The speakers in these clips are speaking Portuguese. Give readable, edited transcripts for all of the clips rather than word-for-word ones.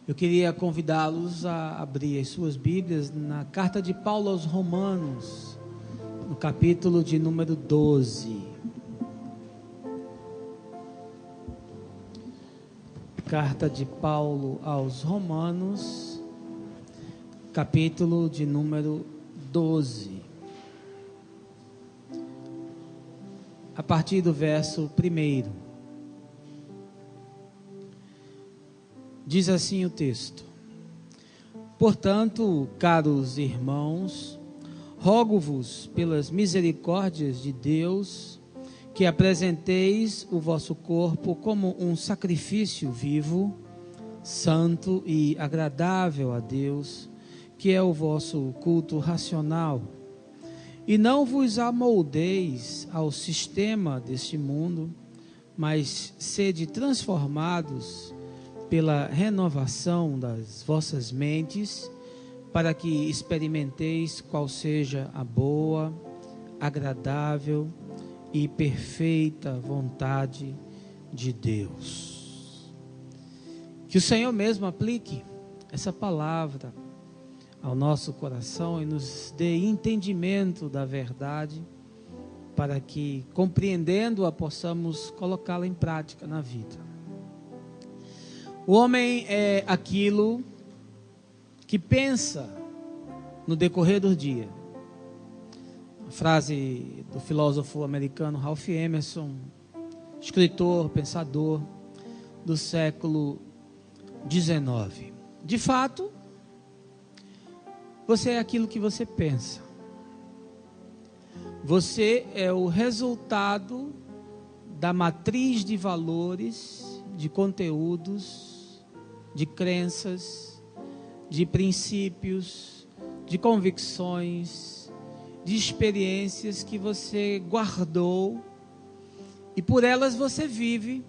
Eu queria convidá-los a abrir as suas Bíblias na carta de Paulo aos Romanos, no capítulo de número 12. Carta de Paulo aos Romanos, capítulo de número 12. A partir do verso 1. Diz assim o texto: Portanto, caros irmãos, rogo-vos pelas misericórdias de Deus, que apresenteis o vosso corpo como um sacrifício vivo, santo e agradável a Deus, que é o vosso culto racional. E não vos amoldeis ao sistema deste mundo, mas sede transformados pela renovação das vossas mentes, para que experimenteis qual seja a boa, agradável e perfeita vontade de Deus. Que o Senhor mesmo aplique essa palavra ao nosso coração e nos dê entendimento da verdade, para que, compreendendo-a, possamos colocá-la em prática na vida. O homem é aquilo que pensa no decorrer do dia. A frase do filósofo americano Ralph Emerson, escritor, pensador do século XIX. De fato, você é aquilo que você pensa. Você é o resultado da matriz de valores, de conteúdos, de crenças, de princípios, de convicções, de experiências que você guardou e por elas você vive,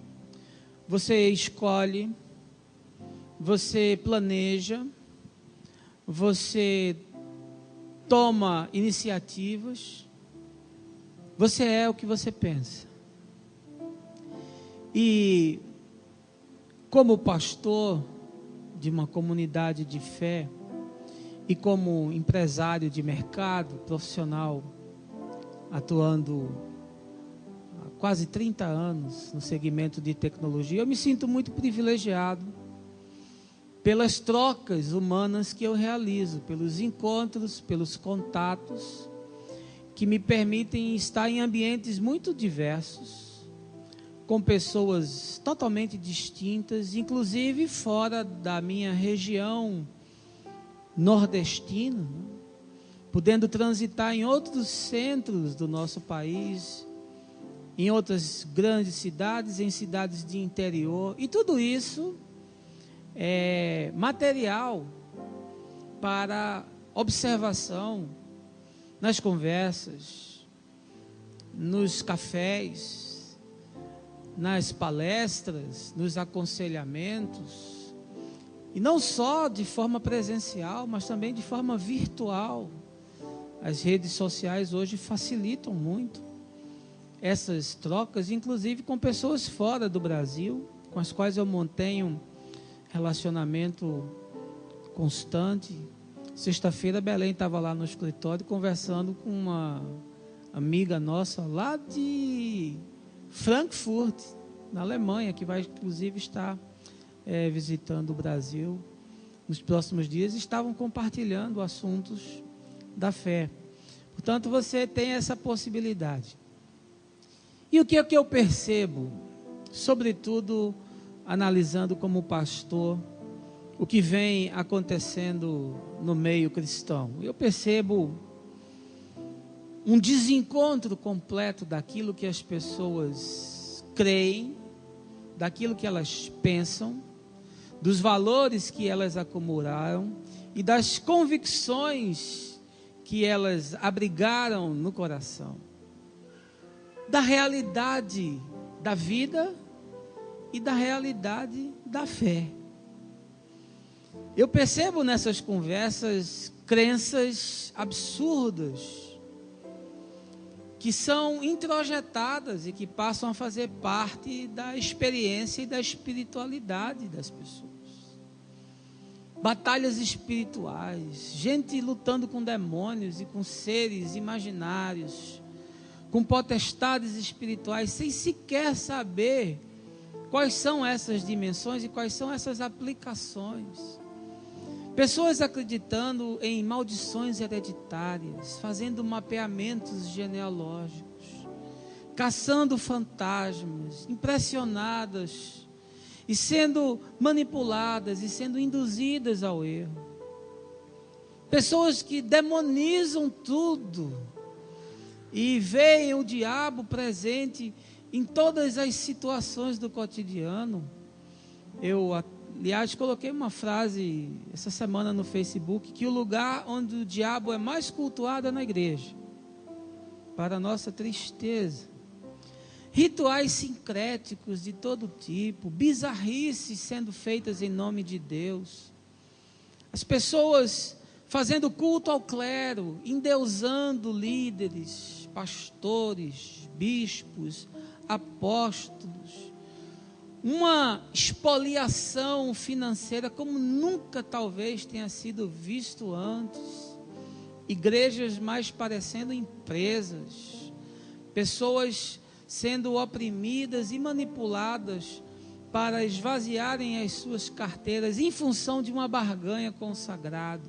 você escolhe, você planeja, você toma iniciativas, você é o que você pensa. E como pastor de uma comunidade de fé e como empresário de mercado profissional, atuando há quase 30 anos no segmento de tecnologia, eu me sinto muito privilegiado pelas trocas humanas que eu realizo, pelos encontros, pelos contatos que me permitem estar em ambientes muito diversos, com pessoas totalmente distintas, inclusive fora da minha região nordestina, podendo transitar em outros centros do nosso país, em outras grandes cidades, em cidades de interior, e tudo isso é material para observação nas conversas, nos cafés, nas palestras, nos aconselhamentos, e não só de forma presencial, mas também de forma virtual. As redes sociais hoje facilitam muito essas trocas, inclusive com pessoas fora do Brasil, com as quais eu mantenho relacionamento constante. Sexta-feira, Belém estava lá no escritório conversando com uma amiga nossa lá de Frankfurt, na Alemanha, que vai inclusive estar visitando o Brasil nos próximos dias. Estavam compartilhando assuntos da fé. Portanto, você tem essa possibilidade. E o que é que eu percebo, sobretudo analisando como pastor, o que vem acontecendo no meio cristão? Eu percebo um desencontro completo daquilo que as pessoas creem, daquilo que elas pensam, dos valores que elas acumularam e das convicções que elas abrigaram no coração, da realidade da vida e da realidade da fé. Eu percebo nessas conversas crenças absurdas, que são introjetadas e que passam a fazer parte da experiência e da espiritualidade das pessoas. batalhas espirituais, gente lutando com demônios e com seres imaginários, com potestades espirituais, sem sequer saber quais são essas dimensões e quais são essas aplicações. Pessoas acreditando em maldições hereditárias, fazendo mapeamentos genealógicos, caçando fantasmas, impressionadas e sendo manipuladas e sendo induzidas ao erro. Pessoas que demonizam tudo e veem o diabo presente em todas as situações do cotidiano. Eu, aliás, coloquei uma frase essa semana no Facebook, que o lugar onde o diabo é mais cultuado é na igreja, para nossa tristeza. Rituais sincréticos de todo tipo, bizarrices sendo feitas em nome de Deus, as pessoas fazendo culto ao clero, endeusando líderes, pastores, bispos, apóstolos, uma espoliação financeira como nunca talvez tenha sido visto antes, igrejas mais parecendo empresas, pessoas sendo oprimidas e manipuladas para esvaziarem as suas carteiras em função de uma barganha com o sagrado.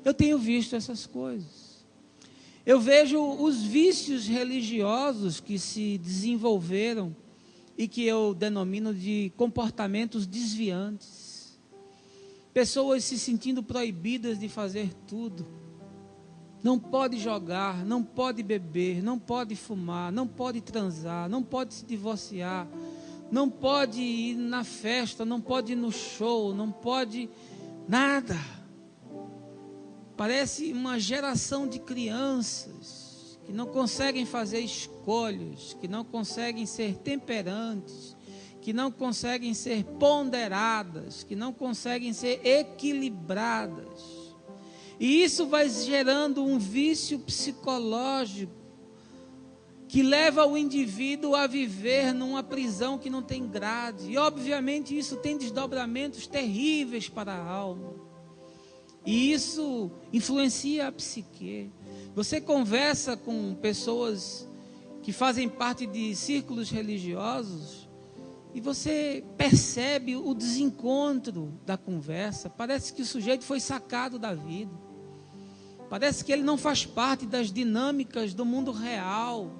Eu tenho visto essas coisas. Eu vejo os vícios religiosos que se desenvolveram e que eu denomino de comportamentos desviantes. Pessoas se sentindo proibidas de fazer tudo. Não pode jogar, não pode beber, não pode fumar, não pode transar, não pode se divorciar, não pode ir na festa, não pode ir no show, não pode nada. Parece uma geração de crianças que não conseguem fazer escolhas, que não conseguem ser temperantes, que não conseguem ser ponderadas, que não conseguem ser equilibradas. E isso vai gerando um vício psicológico que leva o indivíduo a viver numa prisão que não tem grade. E obviamente isso tem desdobramentos terríveis para a alma. E isso influencia a psique. Você conversa com pessoas que fazem parte de círculos religiosos e você percebe o desencontro da conversa. Parece que o sujeito foi sacado da vida. Parece que ele não faz parte das dinâmicas do mundo real.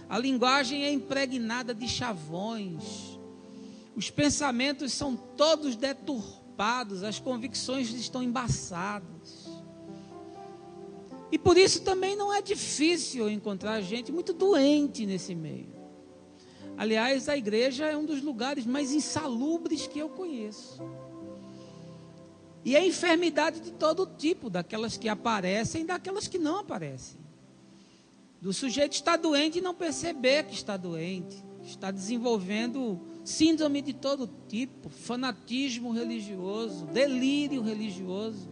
A linguagem é impregnada de chavões. Os pensamentos são todos deturpados. As convicções estão embaçadas. E por isso também não é difícil encontrar gente muito doente nesse meio. Aliás, a igreja é um dos lugares mais insalubres que eu conheço. E é enfermidade de todo tipo, daquelas que aparecem e daquelas que não aparecem. Do sujeito estar doente e não perceber que está doente, está desenvolvendo síndrome de todo tipo, fanatismo religioso, delírio religioso.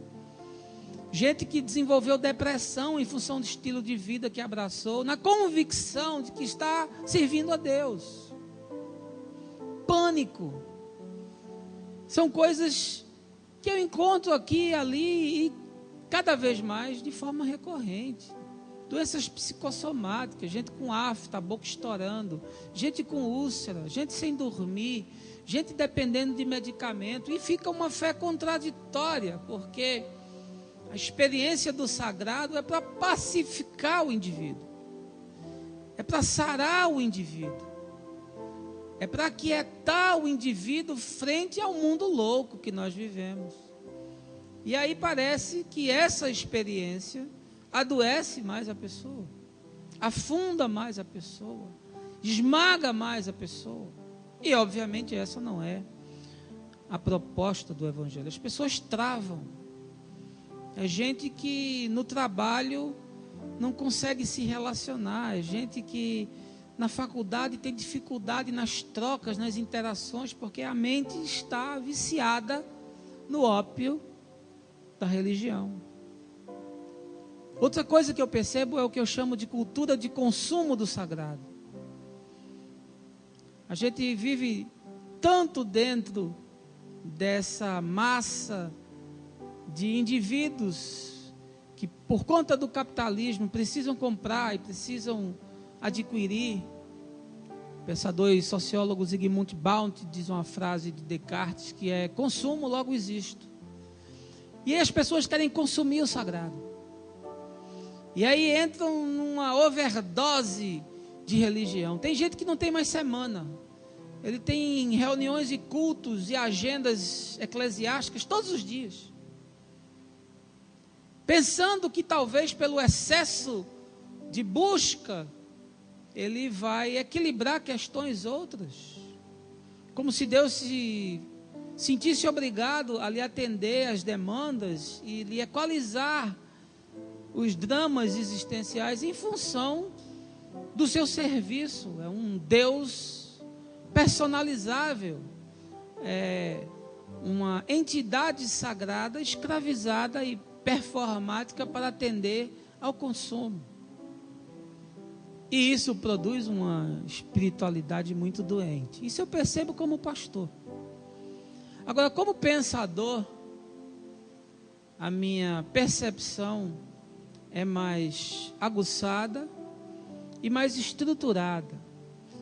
Gente que desenvolveu depressão em função do estilo de vida que abraçou, na convicção de que está servindo a Deus. Pânico. São coisas que eu encontro aqui e ali e cada vez mais de forma recorrente. Doenças psicossomáticas, gente com afta, a boca estourando, gente com úlcera, gente sem dormir, gente dependendo de medicamento, e fica uma fé contraditória, porque a experiência do sagrado é para pacificar o indivíduo, é para sarar o indivíduo, é para aquietar o indivíduo frente ao mundo louco que nós vivemos. E aí parece que essa experiência adoece mais a pessoa, afunda mais a pessoa, esmaga mais a pessoa. E obviamente essa não é a proposta do Evangelho. As pessoas travam. É gente que no trabalho não consegue se relacionar, é gente que na faculdade tem dificuldade nas trocas, nas interações, porque a mente está viciada no ópio da religião. Outra coisa que eu percebo é o que eu chamo de cultura de consumo do sagrado. A gente vive tanto dentro dessa massa de indivíduos que, por conta do capitalismo, precisam comprar e precisam adquirir. O pensador e sociólogo Zygmunt Baunt diz uma frase de Descartes que é: consumo, logo existo. E aí as pessoas querem consumir o sagrado. E aí entram numa overdose de religião. Tem gente que não tem mais semana. Ele tem reuniões e cultos e agendas eclesiásticas todos os dias. Pensando que talvez pelo excesso de busca, ele vai equilibrar questões outras. Como se Deus se sentisse obrigado a lhe atender às demandas e lhe equalizar os dramas existenciais em função do seu serviço. É um Deus personalizável, é uma entidade sagrada, escravizada e performática para atender ao consumo. E isso produz uma espiritualidade muito doente. Isso eu percebo como pastor. Agora, como pensador, a minha percepção é mais aguçada e mais estruturada.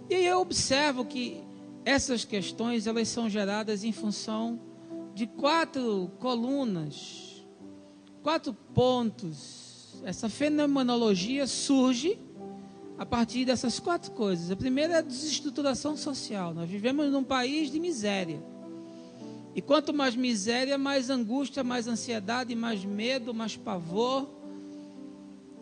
E aí eu observo que essas questões, elas são geradas em função de 4 colunas, 4 pontos. Essa fenomenologia surge a partir dessas 4 coisas. A primeira é a desestruturação social. Nós vivemos num país de miséria. E quanto mais miséria, mais angústia, mais ansiedade, mais medo, mais pavor.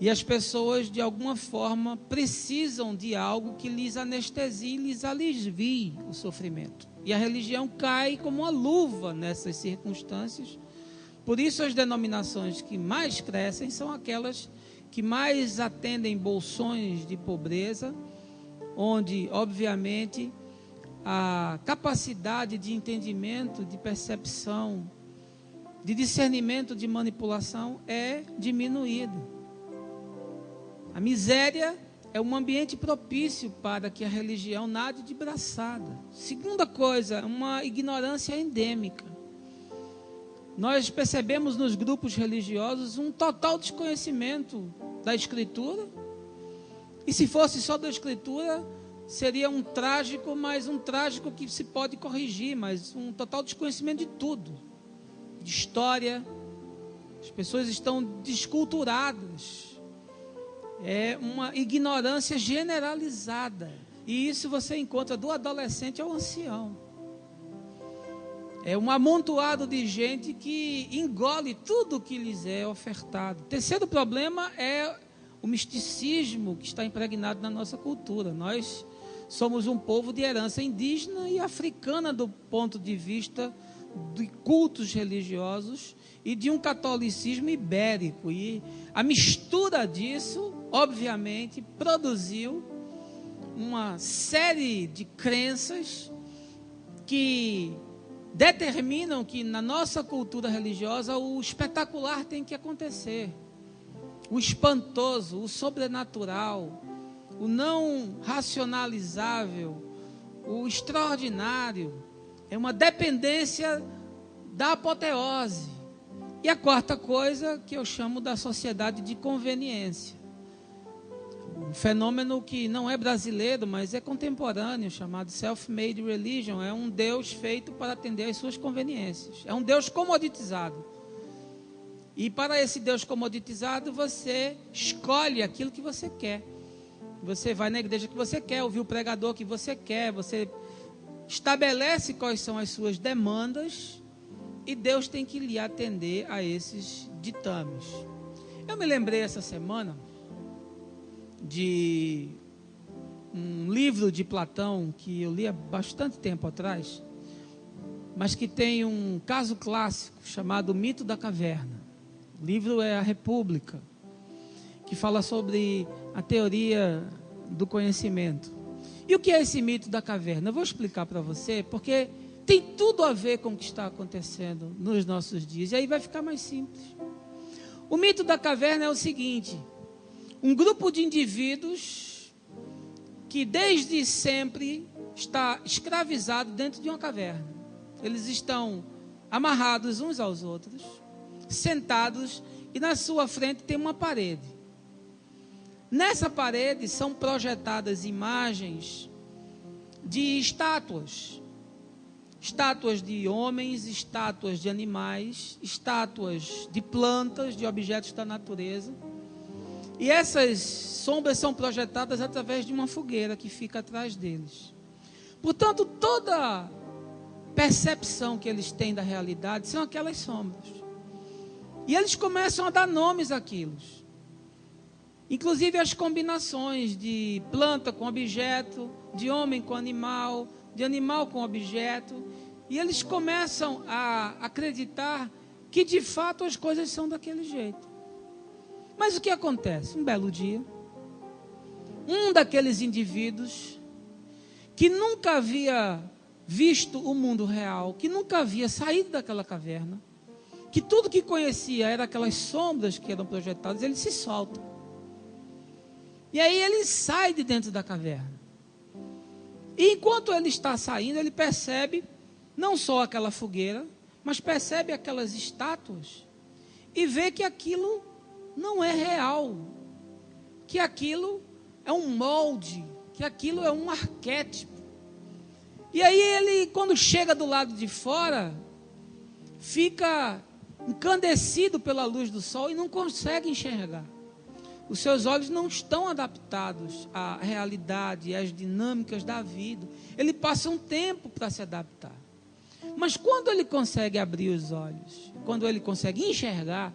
E as pessoas, de alguma forma, precisam de algo que lhes anestesie, lhes alivie o sofrimento. E a religião cai como uma luva nessas circunstâncias. Por isso, as denominações que mais crescem são aquelas que mais atendem bolsões de pobreza, onde, obviamente, a capacidade de entendimento, de percepção, de discernimento, de manipulação é diminuída. A miséria é um ambiente propício para que a religião nade de braçada. Segunda coisa, uma ignorância endêmica. Nós percebemos nos grupos religiosos um total desconhecimento da Escritura. E se fosse só da Escritura, seria um trágico, mas um trágico que se pode corrigir, mas um total desconhecimento de tudo. De história. As pessoas estão desculturadas. É uma ignorância generalizada. E isso você encontra do adolescente ao ancião. É um amontoado de gente que engole tudo que lhes é ofertado. Terceiro problema é o misticismo que está impregnado na nossa cultura. Nós somos um povo de herança indígena e africana do ponto de vista de cultos religiosos e de um catolicismo ibérico. E a mistura disso, obviamente, produziu uma série de crenças que determinam que na nossa cultura religiosa o espetacular tem que acontecer. O espantoso, o sobrenatural, o não racionalizável, o extraordinário. É uma dependência da apoteose. E a quarta coisa que eu chamo da sociedade de conveniência. Um fenômeno que não é brasileiro, mas é contemporâneo, chamado self-made religion. É um Deus feito para atender às suas conveniências. É um Deus comoditizado. E para esse Deus comoditizado, você escolhe aquilo que você quer. Você vai na igreja que você quer, ouvir o pregador que você quer, você estabelece quais são as suas demandas e Deus tem que lhe atender a esses ditames. Eu me lembrei essa semana de um livro de Platão que eu li há bastante tempo atrás, mas que tem um caso clássico chamado O Mito da Caverna. O livro é A República, que fala sobre a teoria do conhecimento. E o que é esse mito da caverna? Eu vou explicar para você, porque tem tudo a ver com o que está acontecendo nos nossos dias. E aí vai ficar mais simples. O mito da caverna é o seguinte: um grupo de indivíduos que desde sempre está escravizado dentro de uma caverna. Eles estão amarrados uns aos outros, sentados, e na sua frente tem uma parede. Nessa parede são projetadas imagens de estátuas. Estátuas de homens, estátuas de animais, estátuas de plantas, de objetos da natureza. E essas sombras são projetadas através de uma fogueira que fica atrás deles. Portanto, toda percepção que eles têm da realidade são aquelas sombras. E eles começam a dar nomes àquilo. Inclusive as combinações de planta com objeto, de homem com animal, de animal com objeto. E eles começam a acreditar que de fato as coisas são daquele jeito. Mas o que acontece? Um belo dia, um daqueles indivíduos que nunca havia visto o mundo real, que nunca havia saído daquela caverna, que tudo que conhecia era aquelas sombras que eram projetadas, ele se solta. E aí ele sai de dentro da caverna. E enquanto ele está saindo, ele percebe não só aquela fogueira, mas percebe aquelas estátuas e vê que aquilo não é real, que aquilo é um molde, que aquilo é um arquétipo. E aí ele, quando chega do lado de fora, fica encandecido pela luz do sol e não consegue enxergar. Os seus olhos não estão adaptados à realidade e às dinâmicas da vida. Ele passa um tempo para se adaptar. Mas quando ele consegue abrir os olhos, quando ele consegue enxergar,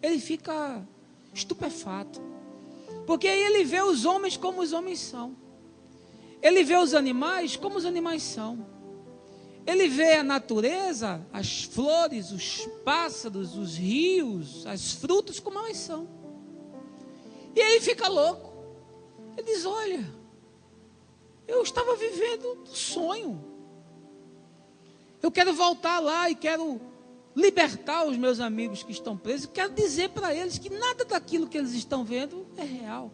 ele fica estupefato. Porque aí ele vê os homens como os homens são. Ele vê os animais como os animais são. Ele vê a natureza, as flores, os pássaros, os rios, as frutas como elas são. E aí ele fica louco. Ele diz: olha, eu estava vivendo um sonho. Eu quero voltar lá e quero libertar os meus amigos que estão presos. Quero dizer para eles que nada daquilo que eles estão vendo é real.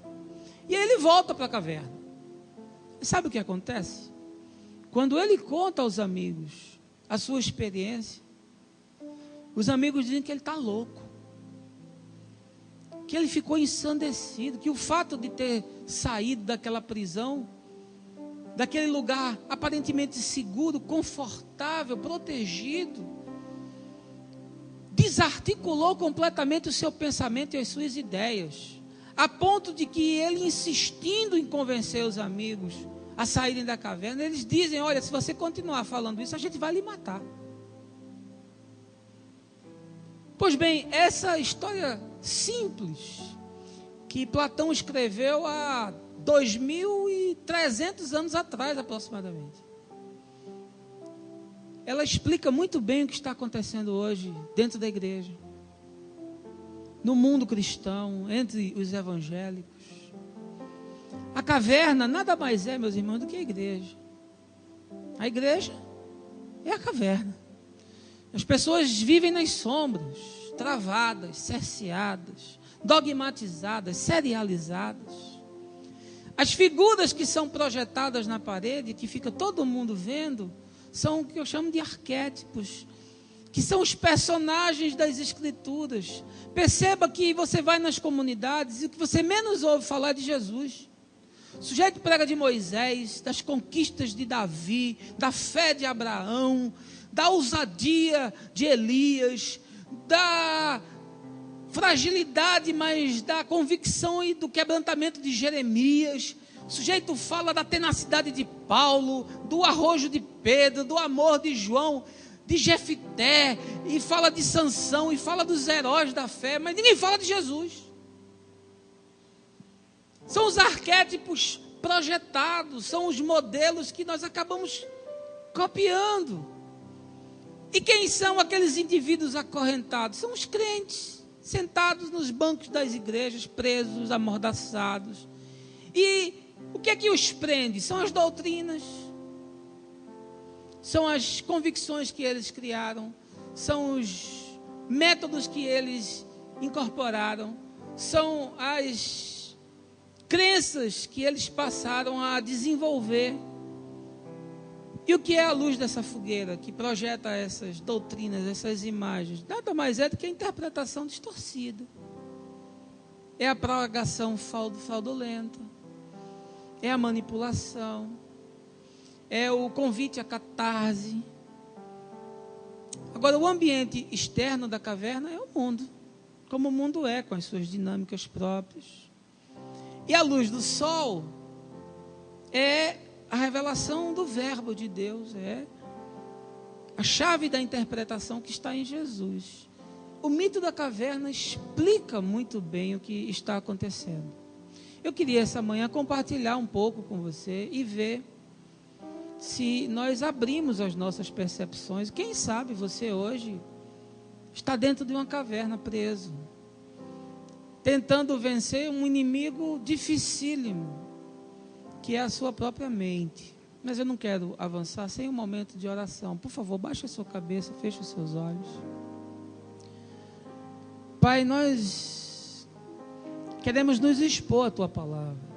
E aí ele volta para a caverna. E sabe o que acontece? Quando ele conta aos amigos a sua experiência, os amigos dizem que ele está louco, que ele ficou ensandecido, que o fato de ter saído daquela prisão, daquele lugar aparentemente seguro, confortável, protegido, desarticulou completamente o seu pensamento e as suas ideias, a ponto de que ele, insistindo em convencer os amigos a saírem da caverna, eles dizem: olha, se você continuar falando isso, a gente vai lhe matar. Pois bem, essa história simples que Platão escreveu há 2.300 anos atrás, aproximadamente, ela explica muito bem o que está acontecendo hoje dentro da igreja, no mundo cristão, entre os evangélicos. A caverna nada mais é, meus irmãos, do que a igreja. A igreja é a caverna. As pessoas vivem nas sombras, travadas, cerceadas, dogmatizadas, serializadas. As figuras que são projetadas na parede, que fica todo mundo vendo, são o que eu chamo de arquétipos, que são os personagens das escrituras. Perceba que você vai nas comunidades e o que você menos ouve falar é de Jesus. O sujeito prega de Moisés, das conquistas de Davi, da fé de Abraão, da ousadia de Elias, da fragilidade, mas da convicção e do quebrantamento de Jeremias. O sujeito fala da tenacidade de Paulo, do arrojo de Pedro, do amor de João, de Jefité, e fala de Sansão, e fala dos heróis da fé, mas ninguém fala de Jesus. São os arquétipos projetados, são os modelos que nós acabamos copiando. E quem são aqueles indivíduos acorrentados? São os crentes, sentados nos bancos das igrejas, presos, amordaçados. E o que é que os prende? São as doutrinas, são as convicções que eles criaram, são os métodos que eles incorporaram, são as crenças que eles passaram a desenvolver. E o que é a luz dessa fogueira que projeta essas doutrinas, essas imagens? Nada mais é do que a interpretação distorcida. É a propagação fraudulenta. É a manipulação. É o convite à catarse. Agora, o ambiente externo da caverna é o mundo. Como o mundo é, com as suas dinâmicas próprias. E a luz do sol é a revelação do verbo de Deus, é a chave da interpretação que está em Jesus. O mito da caverna explica muito bem o que está acontecendo. Eu queria essa manhã compartilhar um pouco com você e ver se nós abrimos as nossas percepções. Quem sabe você hoje está dentro de uma caverna preso, tentando vencer um inimigo dificílimo, que é a sua própria mente. Mas eu não quero avançar sem um momento de oração. Por favor, baixe a sua cabeça, feche os seus olhos. Pai, nós queremos nos expor à Tua palavra.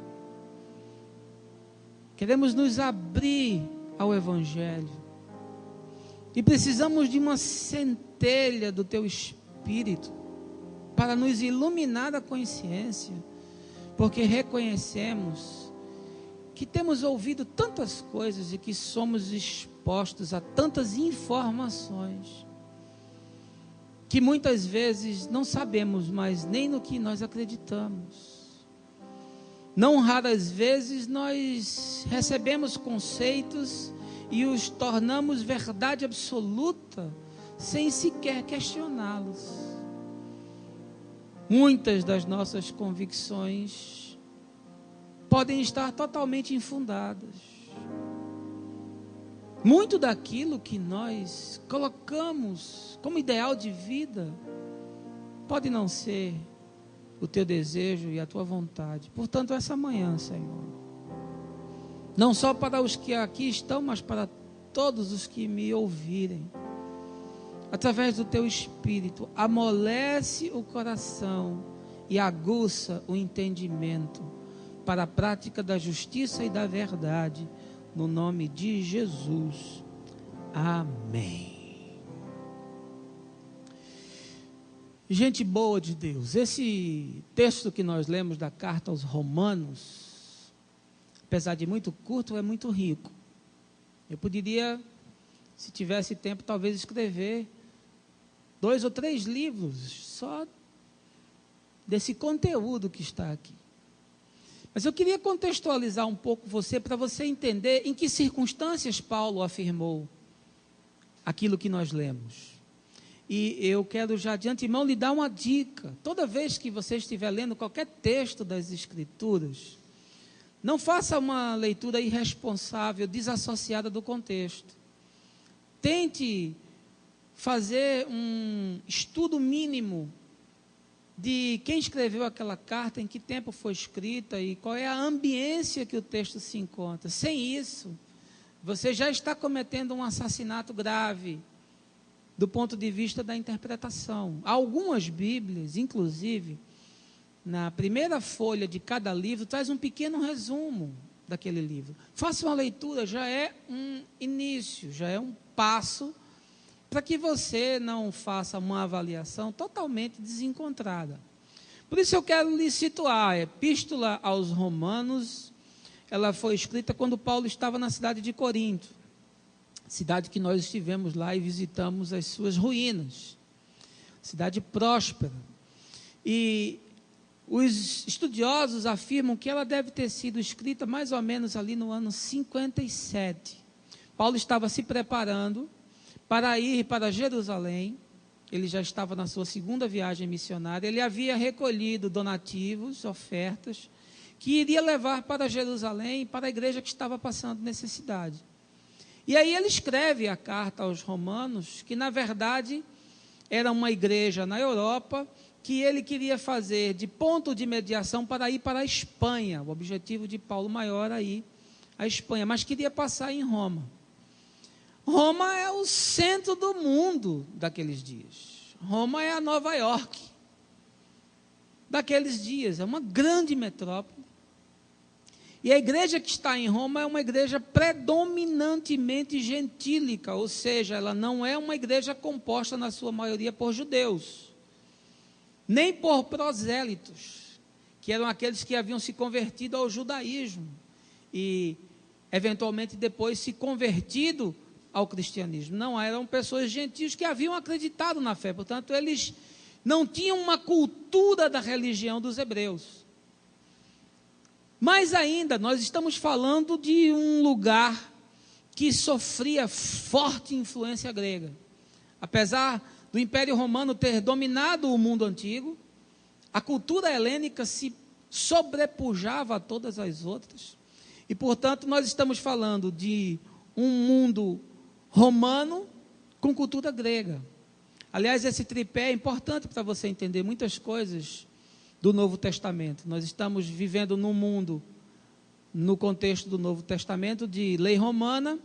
Queremos nos abrir ao Evangelho. E precisamos de uma centelha do Teu Espírito para nos iluminar a consciência, porque reconhecemos que temos ouvido tantas coisas e que somos expostos a tantas informações, que muitas vezes não sabemos mais nem no que nós acreditamos. Não raras vezes nós recebemos conceitos e os tornamos verdade absoluta, sem sequer questioná-los. Muitas das nossas convicções podem estar totalmente infundadas. Muito daquilo que nós colocamos como ideal de vida pode não ser o teu desejo e a tua vontade. Portanto, essa manhã, Senhor, não só para os que aqui estão, mas para todos os que me ouvirem, através do teu Espírito, amolece o coração e aguça o entendimento para a prática da justiça e da verdade, no nome de Jesus. Amém. Gente boa de Deus, esse texto que nós lemos da carta aos Romanos, apesar de muito curto, é muito rico. Eu poderia, se tivesse tempo, talvez escrever 2 ou 3 livros só desse conteúdo que está aqui. Mas eu queria contextualizar um pouco você, para você entender em que circunstâncias Paulo afirmou aquilo que nós lemos. E eu quero já de antemão lhe dar uma dica. Toda vez que você estiver lendo qualquer texto das Escrituras, não faça uma leitura irresponsável, desassociada do contexto. Tente fazer um estudo mínimo de quem escreveu aquela carta, em que tempo foi escrita e qual é a ambiência que o texto se encontra. Sem isso, você já está cometendo um assassinato grave do ponto de vista da interpretação. Algumas Bíblias, inclusive, na primeira folha de cada livro, traz um pequeno resumo daquele livro. Faça uma leitura, já é um início, já é um passo para que você não faça uma avaliação totalmente desencontrada. Por isso eu quero lhe situar. A Epístola aos Romanos, ela foi escrita quando Paulo estava na cidade de Corinto, cidade que nós estivemos lá e visitamos as suas ruínas, cidade próspera. E os estudiosos afirmam que ela deve ter sido escrita mais ou menos ali no ano 57. Paulo estava se preparando para ir para Jerusalém. Ele já estava na sua segunda viagem missionária. Ele havia recolhido donativos, ofertas, que iria levar para Jerusalém, para a igreja que estava passando necessidade. E aí ele escreve a carta aos Romanos, que na verdade era uma igreja na Europa, que ele queria fazer de ponto de mediação para ir para a Espanha. O objetivo de Paulo maior era ir à Espanha, mas queria passar em Roma. Roma é o centro do mundo daqueles dias. Roma é a Nova York daqueles dias, é uma grande metrópole. E a igreja que está em Roma é uma igreja predominantemente gentílica, ou seja, ela não é uma igreja composta na sua maioria por judeus, nem por prosélitos, que eram aqueles que haviam se convertido ao judaísmo e eventualmente depois se convertido ao cristianismo. Não, eram pessoas gentios que haviam acreditado na fé, portanto eles não tinham uma cultura da religião dos hebreus. Mas ainda, nós estamos falando de um lugar que sofria forte influência grega. Apesar do Império Romano ter dominado o mundo antigo, a cultura helênica se sobrepujava a todas as outras. E, portanto, nós estamos falando de um mundo romano com cultura grega. Aliás, esse tripé é importante para você entender muitas coisas do Novo Testamento. Nós estamos vivendo num mundo, no contexto do Novo Testamento, de lei romana,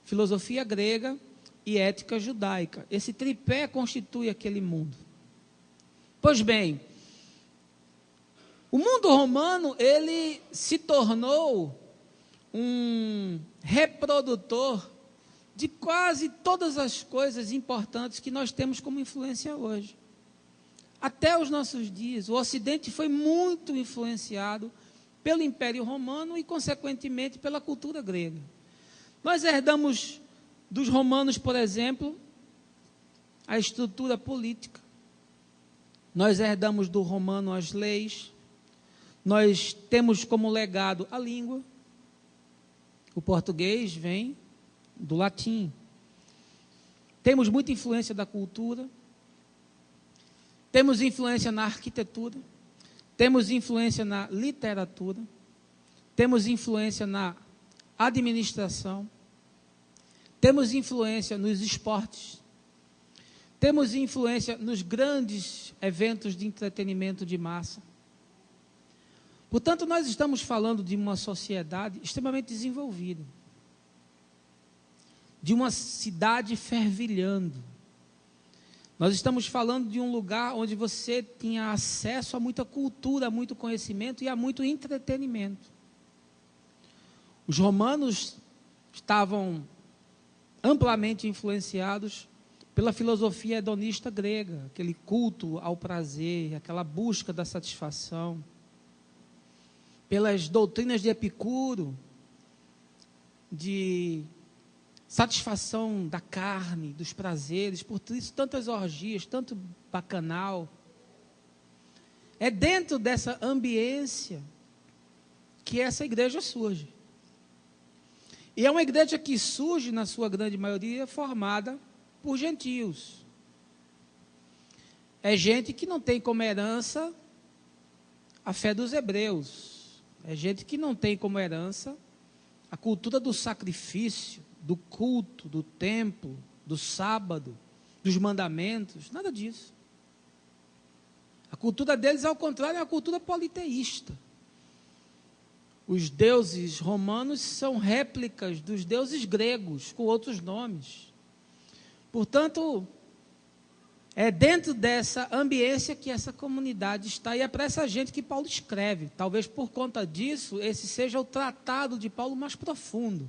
filosofia grega e ética judaica. Esse tripé constitui aquele mundo. Pois bem, o mundo romano, ele se tornou um reprodutor de quase todas as coisas importantes que nós temos como influência hoje. Até os nossos dias, o Ocidente foi muito influenciado pelo Império Romano e, consequentemente, pela cultura grega. Nós herdamos dos romanos, por exemplo, a estrutura política. Nós herdamos do romano as leis. Nós temos como legado a língua. O português vem do latim. Temos muita influência da cultura. Temos influência na arquitetura, temos influência na literatura, temos influência na administração, temos influência nos esportes, temos influência nos grandes eventos de entretenimento de massa. Portanto, nós estamos falando de uma sociedade extremamente desenvolvida, de uma cidade fervilhando. Nós estamos falando de um lugar onde você tinha acesso a muita cultura, a muito conhecimento e a muito entretenimento. Os romanos estavam amplamente influenciados pela filosofia hedonista grega, aquele culto ao prazer, aquela busca da satisfação, pelas doutrinas de Epicuro, de satisfação da carne, dos prazeres, por isso tantas orgias, tanto bacanal. É dentro dessa ambiência que essa igreja surge. E é uma igreja que surge, na sua grande maioria, formada por gentios. É gente que não tem como herança a fé dos hebreus. É gente que não tem como herança a cultura do sacrifício, do culto, do templo, do sábado, dos mandamentos, nada disso. A cultura deles, ao contrário, é uma cultura politeísta. Os deuses romanos são réplicas dos deuses gregos, com outros nomes. Portanto, é dentro dessa ambiência que essa comunidade está, e é para essa gente que Paulo escreve. Talvez por conta disso, esse seja o tratado de Paulo mais profundo.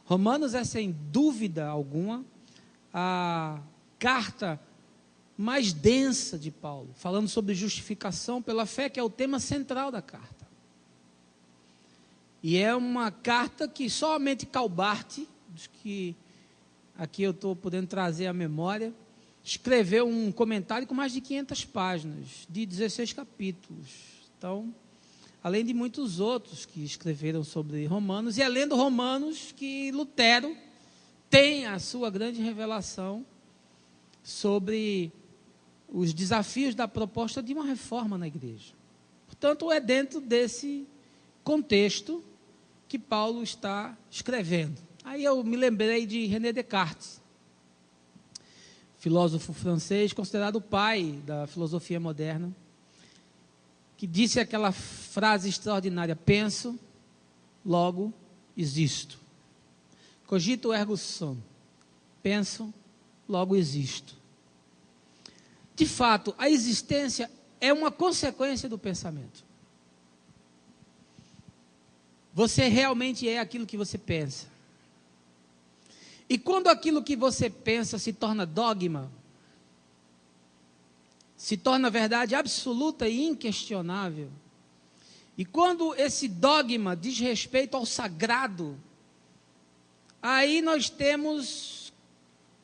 Romanos é, sem dúvida alguma, a carta mais densa de Paulo, falando sobre justificação pela fé, que é o tema central da carta. E é uma carta que somente Calbart, dos que aqui eu estou podendo trazer à memória, escreveu um comentário com mais de 500 páginas, de 16 capítulos. Então, além de muitos outros que escreveram sobre Romanos, e é lendo Romanos que Lutero tem a sua grande revelação sobre os desafios da proposta de uma reforma na igreja. Portanto, é dentro desse contexto que Paulo está escrevendo. Aí eu me lembrei de René Descartes, filósofo francês, considerado o pai da filosofia moderna, que disse aquela frase extraordinária: penso, logo existo. Cogito ergo sum. Penso, logo existo. De fato, a existência é uma consequência do pensamento. você realmente é aquilo que você pensa. E quando aquilo que você pensa se torna dogma, se torna verdade absoluta e inquestionável, e quando esse dogma diz respeito ao sagrado, aí nós temos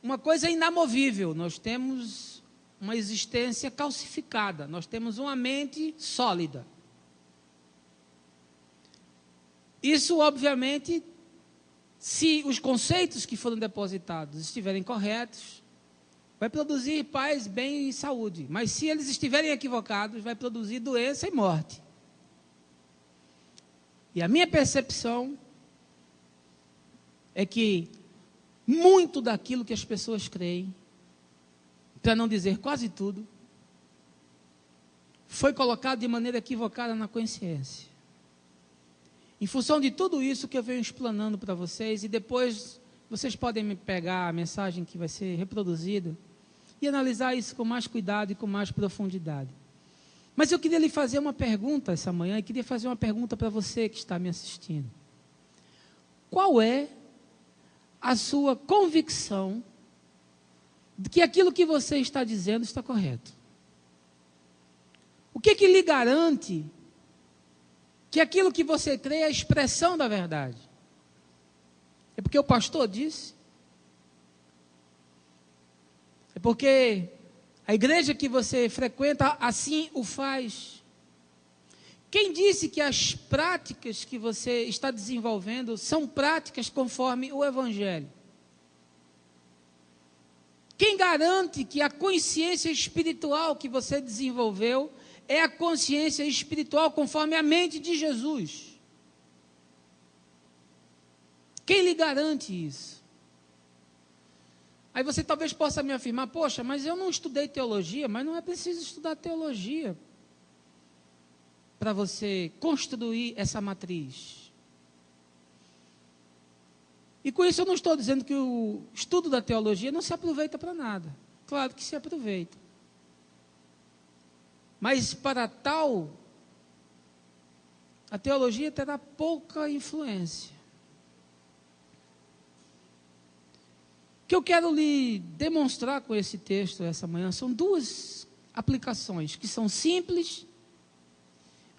uma coisa inamovível, nós temos uma existência calcificada, nós temos uma mente sólida. Isso, obviamente, se os conceitos que foram depositados estiverem corretos, vai produzir paz, bem e saúde. Mas se eles estiverem equivocados, vai produzir doença e morte. E a minha percepção é que muito daquilo que as pessoas creem, para não dizer quase tudo, foi colocado de maneira equivocada na consciência. Em função de tudo isso que eu venho explanando para vocês, e depois vocês podem me pegar a mensagem que vai ser reproduzida e analisar isso com mais cuidado e com mais profundidade. Mas eu queria lhe fazer uma pergunta essa manhã, e queria fazer uma pergunta para você que está me assistindo. Qual é a sua convicção de que aquilo que você está dizendo está correto? O que lhe garante que aquilo que você crê é a expressão da verdade? É porque o pastor disse? É porque a igreja que você frequenta assim o faz? Quem disse que as práticas que você está desenvolvendo são práticas conforme o Evangelho? Quem garante que a consciência espiritual que você desenvolveu é a consciência espiritual conforme a mente de Jesus? Quem lhe garante isso? Aí você talvez possa me afirmar, poxa, mas eu não estudei teologia. Mas não é preciso estudar teologia para você construir essa matriz. E com isso eu não estou dizendo que o estudo da teologia não se aproveita para nada. Claro que se aproveita. Mas para tal, a teologia terá pouca influência. O que eu quero lhe demonstrar com esse texto essa manhã são duas aplicações que são simples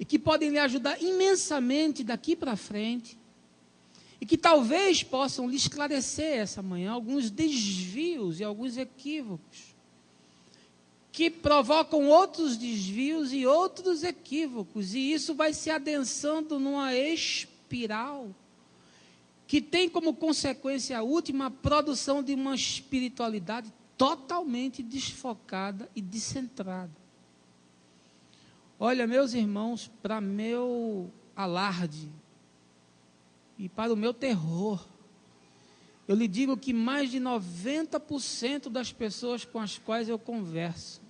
e que podem lhe ajudar imensamente daqui para frente, e que talvez possam lhe esclarecer essa manhã alguns desvios e alguns equívocos, que provocam outros desvios e outros equívocos, e isso vai se adensando numa espiral, que tem como consequência última a produção de uma espiritualidade totalmente desfocada e descentrada. Olha, meus irmãos, para meu alarde e para o meu terror, eu lhe digo que mais de 90% das pessoas com as quais eu converso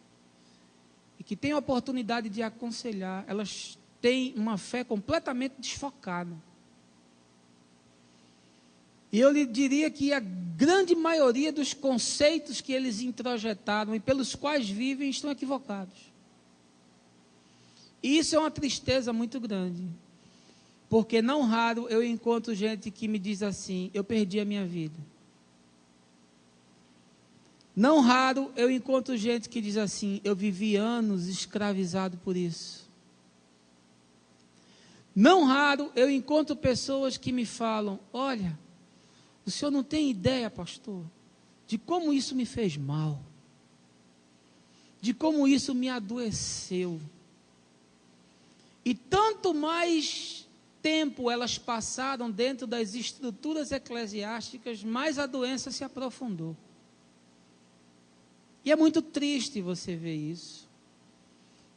e que tenho a oportunidade de aconselhar, elas têm uma fé completamente desfocada. E eu lhe diria que a grande maioria dos conceitos que eles introjetaram e pelos quais vivem estão equivocados. E isso é uma tristeza muito grande, porque não raro eu encontro gente que me diz assim: eu perdi a minha vida. Não raro eu encontro gente que diz assim: eu vivi anos escravizado por isso. Não raro eu encontro pessoas que me falam: olha, o senhor não tem ideia, pastor, de como isso me fez mal, de como isso me adoeceu. E tanto mais tempo elas passaram dentro das estruturas eclesiásticas, mais a doença se aprofundou. E é muito triste você ver isso,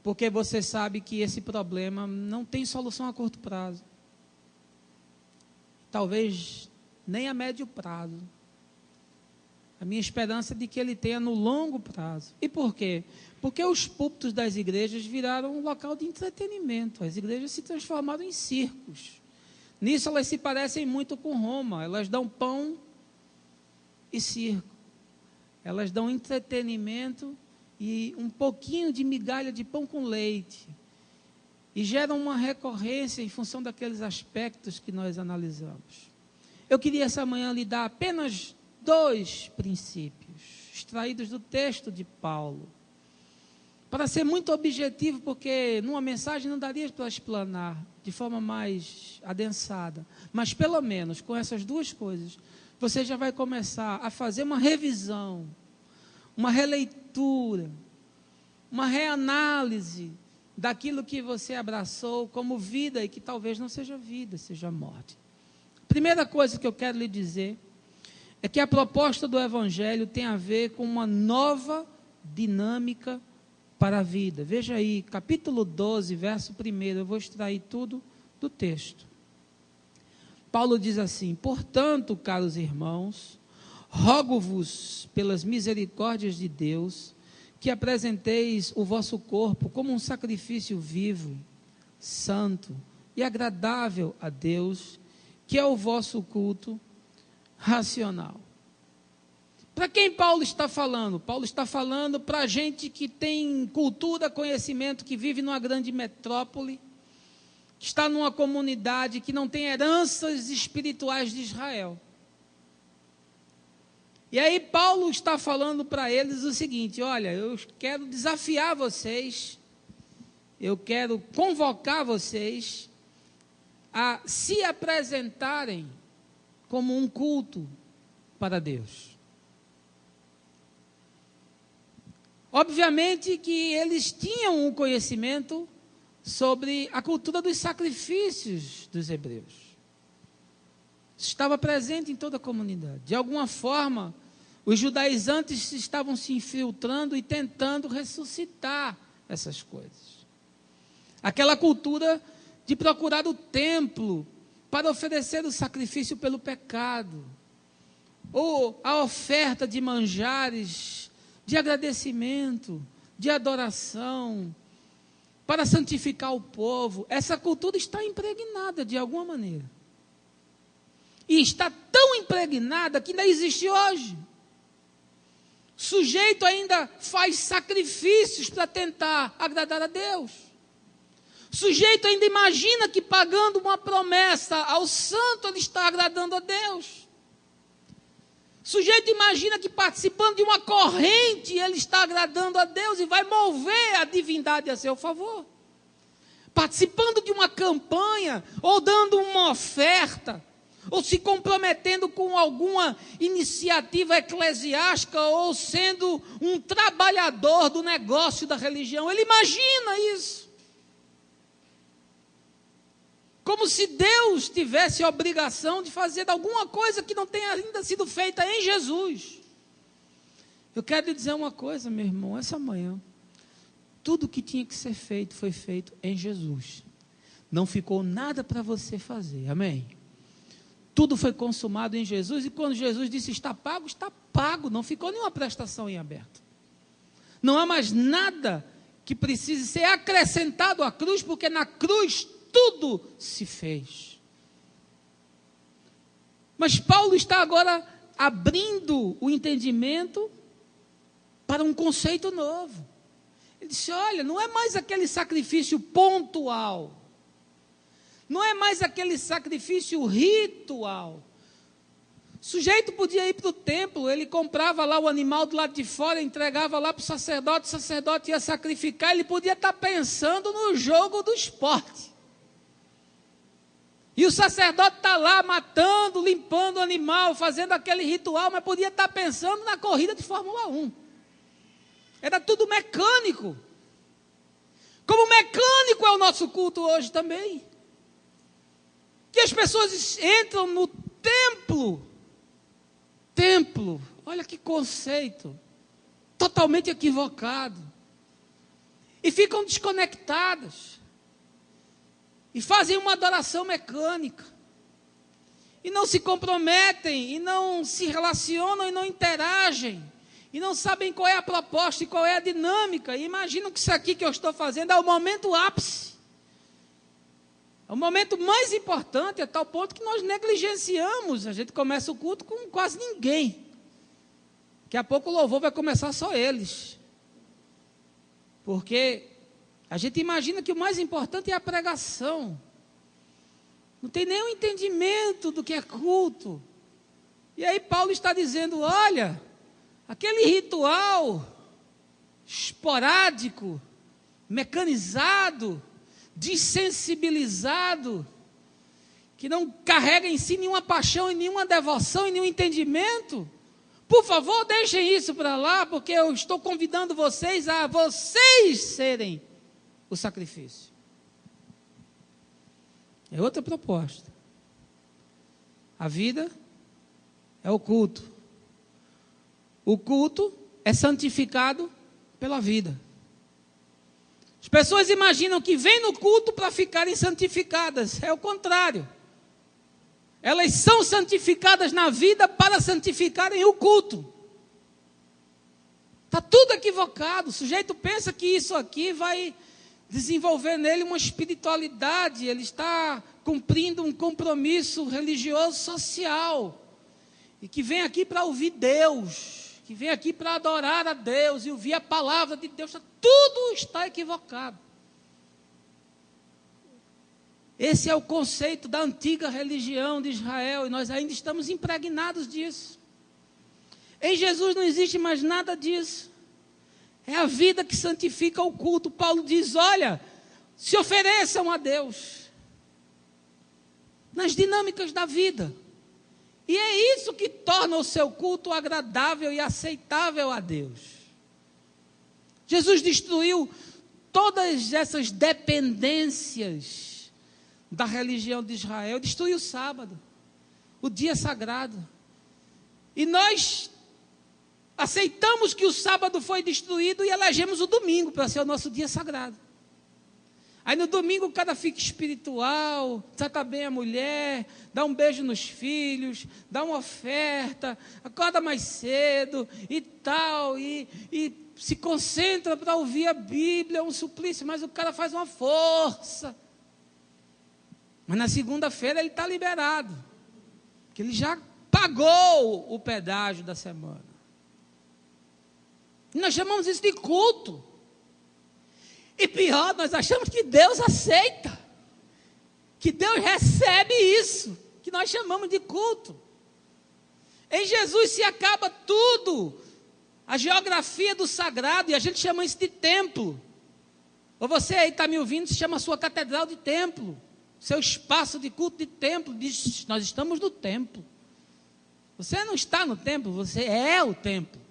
porque você sabe que esse problema não tem solução a curto prazo, talvez nem a médio prazo. A minha esperança é de que ele tenha no longo prazo. E por quê? Porque os púlpitos das igrejas viraram um local de entretenimento. As igrejas se transformaram em circos. Nisso elas se parecem muito com Roma. Elas dão pão e circo. Elas dão entretenimento e um pouquinho de migalha de pão com leite. e geram uma recorrência em função daqueles aspectos que nós analisamos. Eu queria essa manhã lhe dar apenas 2 princípios, extraídos do texto de Paulo, para ser muito objetivo, porque numa mensagem não daria para explanar de forma mais adensada, mas pelo menos com essas 2 coisas, você já vai começar a fazer uma revisão, uma releitura, uma reanálise daquilo que você abraçou como vida e que talvez não seja vida, seja morte. Primeira coisa que eu quero lhe dizer é que a proposta do Evangelho tem a ver com uma nova dinâmica para a vida. Veja aí, capítulo 12, verso 1, eu vou extrair tudo do texto. Paulo diz assim: portanto, caros irmãos, rogo-vos pelas misericórdias de Deus, que apresenteis o vosso corpo como um sacrifício vivo, santo e agradável a Deus, que é o vosso culto racional. Para quem Paulo está falando? Paulo está falando para gente que tem cultura, conhecimento, que vive numa grande metrópole, que está numa comunidade que não tem heranças espirituais de Israel. E aí Paulo está falando para eles o seguinte: olha, eu quero desafiar vocês, eu quero convocar vocês a se apresentarem como um culto para Deus. Obviamente que eles tinham um conhecimento sobre a cultura dos sacrifícios dos hebreus. Isso estava presente em toda a comunidade. De alguma forma, os judaizantes estavam se infiltrando e tentando ressuscitar essas coisas. Aquela cultura de procurar o templo para oferecer o sacrifício pelo pecado, ou a oferta de manjares de agradecimento, de adoração, para santificar o povo. Essa cultura está impregnada de alguma maneira. E está tão impregnada que ainda existe hoje. O sujeito ainda faz sacrifícios para tentar agradar a Deus. O sujeito ainda imagina que pagando uma promessa ao santo ele está agradando a Deus. O sujeito imagina que participando de uma corrente ele está agradando a Deus e vai mover a divindade a seu favor. Participando de uma campanha, ou dando uma oferta, ou se comprometendo com alguma iniciativa eclesiástica, ou sendo um trabalhador do negócio da religião. Ele imagina isso. Como se Deus tivesse a obrigação de fazer alguma coisa que não tenha ainda sido feita em Jesus. Eu quero lhe dizer uma coisa, meu irmão, essa manhã. Tudo que tinha que ser feito foi feito em Jesus. Não ficou nada para você fazer, amém? Tudo foi consumado em Jesus, e quando Jesus disse está pago, não ficou nenhuma prestação em aberto. Não há mais nada que precise ser acrescentado à cruz, porque na cruz tudo se fez. Mas Paulo está agora abrindo o entendimento para um conceito novo. Ele disse, olha, não é mais aquele sacrifício pontual, não é mais aquele sacrifício ritual. O sujeito podia ir para o templo, ele comprava lá o animal do lado de fora, entregava lá para o sacerdote ia sacrificar, ele podia estar pensando no jogo do esporte. E o sacerdote está lá matando, limpando o animal, fazendo aquele ritual, mas podia estar pensando na corrida de Fórmula 1. Era tudo mecânico. Como mecânico é o nosso culto hoje também. Que as pessoas entram no templo, olha que conceito, totalmente equivocado. E ficam desconectadas. E fazem uma adoração mecânica. E não se comprometem, e não se relacionam, e não interagem. E não sabem qual é a proposta e qual é a dinâmica. E imaginam que isso aqui que eu estou fazendo é o momento ápice. É o momento mais importante, a tal ponto que nós negligenciamos. A gente começa o culto com quase ninguém. Daqui a pouco o louvor vai começar só eles. Porque A gente imagina que o mais importante é a pregação. Não tem nenhum entendimento do que é culto. E aí Paulo está dizendo, olha, aquele ritual esporádico, mecanizado, desensibilizado, que não carrega em si nenhuma paixão, e nenhuma devoção, e nenhum entendimento, por favor, deixem isso para lá, porque eu estou convidando vocês a vocês serem o sacrifício. É outra proposta. A vida é o culto. O culto é santificado pela vida. As pessoas imaginam que vêm no culto para ficarem santificadas. É o contrário. Elas são santificadas na vida para santificarem o culto. Está tudo equivocado. O sujeito pensa que isso aqui vai desenvolver nele uma espiritualidade. Ele está cumprindo um compromisso religioso social. E que vem aqui para ouvir Deus. Que vem aqui para adorar a Deus e ouvir a palavra de Deus. Tudo está equivocado. Esse é o conceito da antiga religião de Israel, e nós ainda estamos impregnados disso. Em Jesus não existe mais nada disso. É a vida que santifica o culto. Paulo diz, olha, se ofereçam a Deus nas dinâmicas da vida. E é isso que torna o seu culto agradável e aceitável a Deus. Jesus destruiu todas essas dependências da religião de Israel, destruiu o sábado, o dia sagrado. E nós aceitamos que o sábado foi destruído e elegemos o domingo para ser o nosso dia sagrado. Aí no domingo o cara fica espiritual, trata bem a mulher, dá um beijo nos filhos, dá uma oferta, acorda mais cedo e tal, e se concentra para ouvir a Bíblia, é um suplício, mas o cara faz uma força. Mas na segunda-feira ele está liberado, porque ele já pagou o pedágio da semana. E nós chamamos isso de culto. E pior, nós achamos que Deus aceita, que Deus recebe isso, que nós chamamos de culto. Em Jesus se acaba tudo, a geografia do sagrado, e a gente chama isso de templo. Ou você aí está me ouvindo, se chama a sua catedral de templo. Seu espaço de culto de templo, diz, nós estamos no templo. Você não está no templo, você é o templo.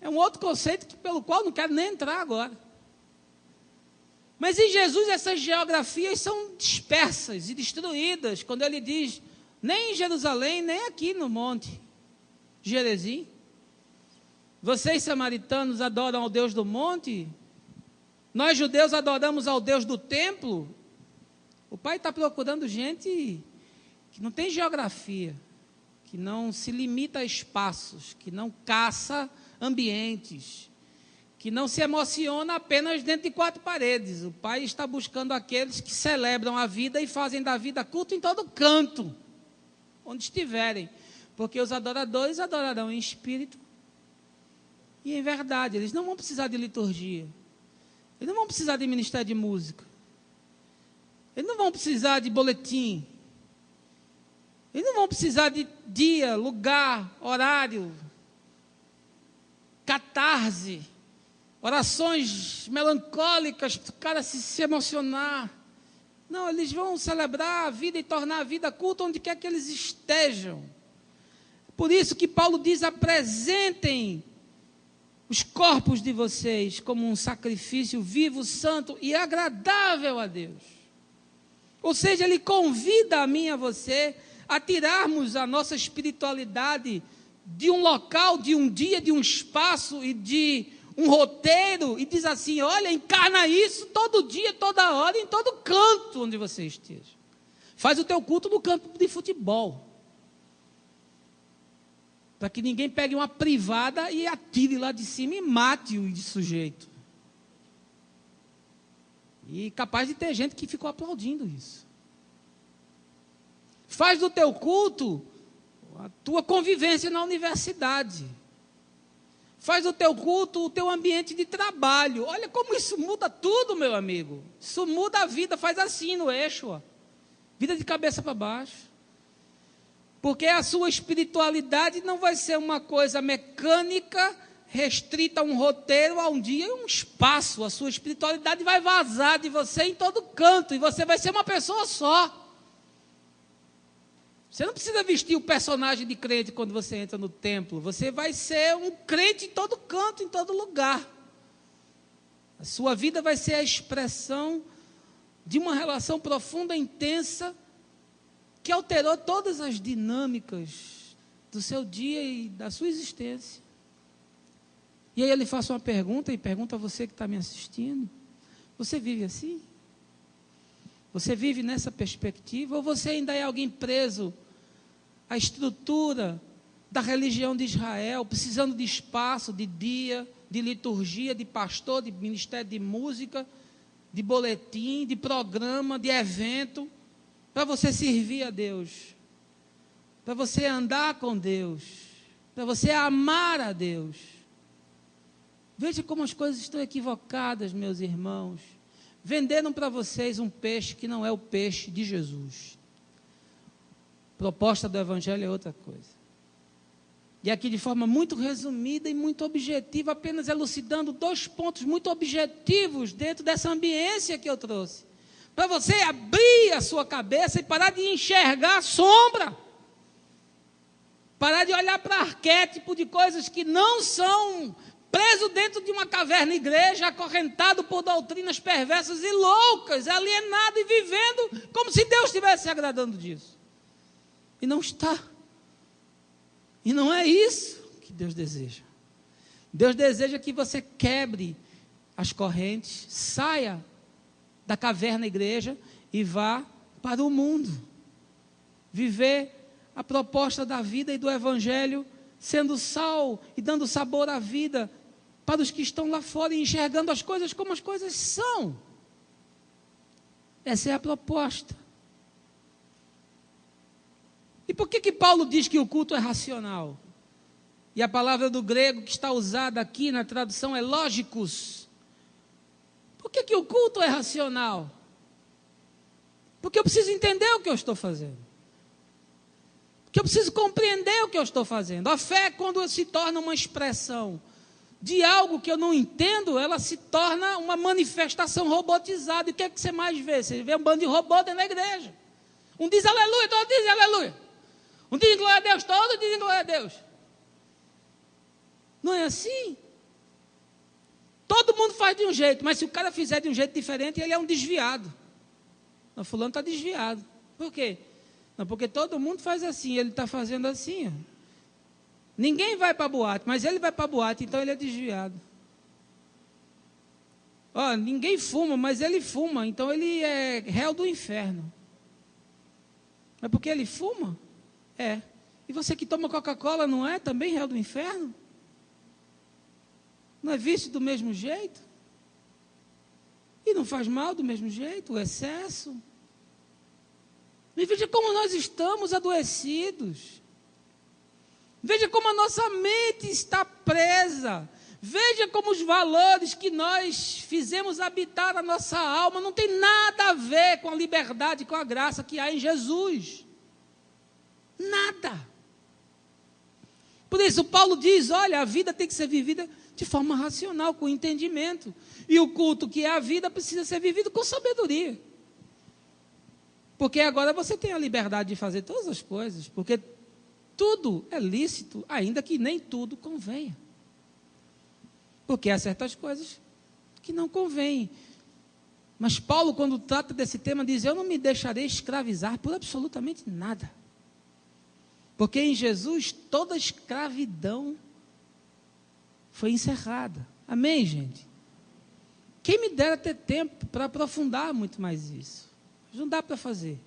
É um outro conceito pelo qual não quero nem entrar agora. Mas em Jesus essas geografias são dispersas e destruídas, quando ele diz, nem em Jerusalém, nem aqui no monte Gerezim. Vocês samaritanos adoram ao Deus do monte, nós judeus adoramos ao Deus do templo. O Pai está procurando gente que não tem geografia, que não se limita a espaços, que não caça ambientes, que não se emociona apenas dentro de quatro paredes. O Pai está buscando aqueles que celebram a vida e fazem da vida culto em todo canto, onde estiverem, porque os adoradores adorarão em espírito e em verdade. Eles não vão precisar de liturgia, eles não vão precisar de ministério de música, eles não vão precisar de boletim, eles não vão precisar de dia, lugar, horário, catarse, orações melancólicas para o cara se emocionar. Não, eles vão celebrar a vida e tornar a vida culto onde quer que eles estejam. Por isso que Paulo diz, apresentem os corpos de vocês como um sacrifício vivo, santo e agradável a Deus. Ou seja, ele convida a mim e a você a tirarmos a nossa espiritualidade de um local, de um dia, de um espaço e de um roteiro, e diz assim, olha, encarna isso todo dia, toda hora, em todo canto onde você esteja. Faz o teu culto no campo de futebol, para que ninguém pegue uma privada e atire lá de cima e mate o sujeito. E capaz de ter gente que ficou aplaudindo isso. Faz do teu culto a tua convivência na universidade. Faz o teu culto o teu ambiente de trabalho. Olha como isso muda tudo, meu amigo. Isso muda a vida, faz assim no eixo, ó. Vida de cabeça para baixo. Porque a sua espiritualidade não vai ser uma coisa mecânica, restrita a um roteiro, a um dia e um espaço. A sua espiritualidade vai vazar de você em todo canto. E você vai ser uma pessoa só. Você não precisa vestir o personagem de crente quando você entra no templo. Você vai ser um crente em todo canto, em todo lugar. A sua vida vai ser a expressão de uma relação profunda, intensa, que alterou todas as dinâmicas do seu dia e da sua existência. E aí eu lhe faço uma pergunta, e pergunto a você que está me assistindo. Você vive assim? Você vive nessa perspectiva? Ou você ainda é alguém preso à estrutura da religião de Israel, precisando de espaço, de dia, de liturgia, de pastor, de ministério de música, de boletim, de programa, de evento, para você servir a Deus, para você andar com Deus, para você amar a Deus? Veja como as coisas estão equivocadas, meus irmãos. Venderam para vocês um peixe que não é o peixe de Jesus. A proposta do Evangelho é outra coisa. E aqui, de forma muito resumida e muito objetiva, apenas elucidando 2 pontos muito objetivos dentro dessa ambiência que eu trouxe. Para você abrir a sua cabeça e parar de enxergar a sombra. Parar de olhar para arquétipo de coisas que não são, preso dentro de uma caverna igreja, acorrentado por doutrinas perversas e loucas, alienado e vivendo como se Deus estivesse se agradando disso. E não está. E não é isso que Deus deseja. Deus deseja que você quebre as correntes, saia da caverna igreja e vá para o mundo. Viver a proposta da vida e do Evangelho, sendo sal e dando sabor à vida para os que estão lá fora e enxergando as coisas como as coisas são. Essa é a proposta. E por que Paulo diz que o culto é racional? E a palavra do grego que está usada aqui na tradução é lógicos. Por que o culto é racional? Porque eu preciso entender o que eu estou fazendo. Porque eu preciso compreender o que eu estou fazendo. A fé, quando se torna uma expressão de algo que eu não entendo, ela se torna uma manifestação robotizada. E o que é que você mais vê? Você vê um bando de robô dentro da igreja. Um diz aleluia, todo diz aleluia. Um diz glória a Deus, todo diz glória a Deus. Não é assim? Todo mundo faz de um jeito, mas se o cara fizer de um jeito diferente, ele é um desviado. Não, fulano está desviado. Por quê? Não, porque todo mundo faz assim, ele está fazendo assim. Ó. Ninguém vai para a boate, mas ele vai para a boate, então ele é desviado. Ó, ninguém fuma, mas ele fuma, então ele é réu do inferno. Mas porque ele fuma? É. E você que toma Coca-Cola não é também réu do inferno? Não é vício do mesmo jeito? E não faz mal do mesmo jeito, o excesso? E veja como nós estamos adoecidos. Veja como a nossa mente está presa. Veja como os valores que nós fizemos habitar a nossa alma não tem nada a ver com a liberdade, com a graça que há em Jesus. Nada. Por isso Paulo diz, olha, a vida tem que ser vivida de forma racional, com entendimento. E o culto que é a vida precisa ser vivido com sabedoria. Porque agora você tem a liberdade de fazer todas as coisas, porque tudo é lícito, ainda que nem tudo convenha. Porque há certas coisas que não convêm. Mas Paulo, quando trata desse tema, diz, eu não me deixarei escravizar por absolutamente nada. Porque em Jesus toda escravidão foi encerrada. Amém, gente? Quem me dera ter tempo para aprofundar muito mais isso. Mas não dá para fazer.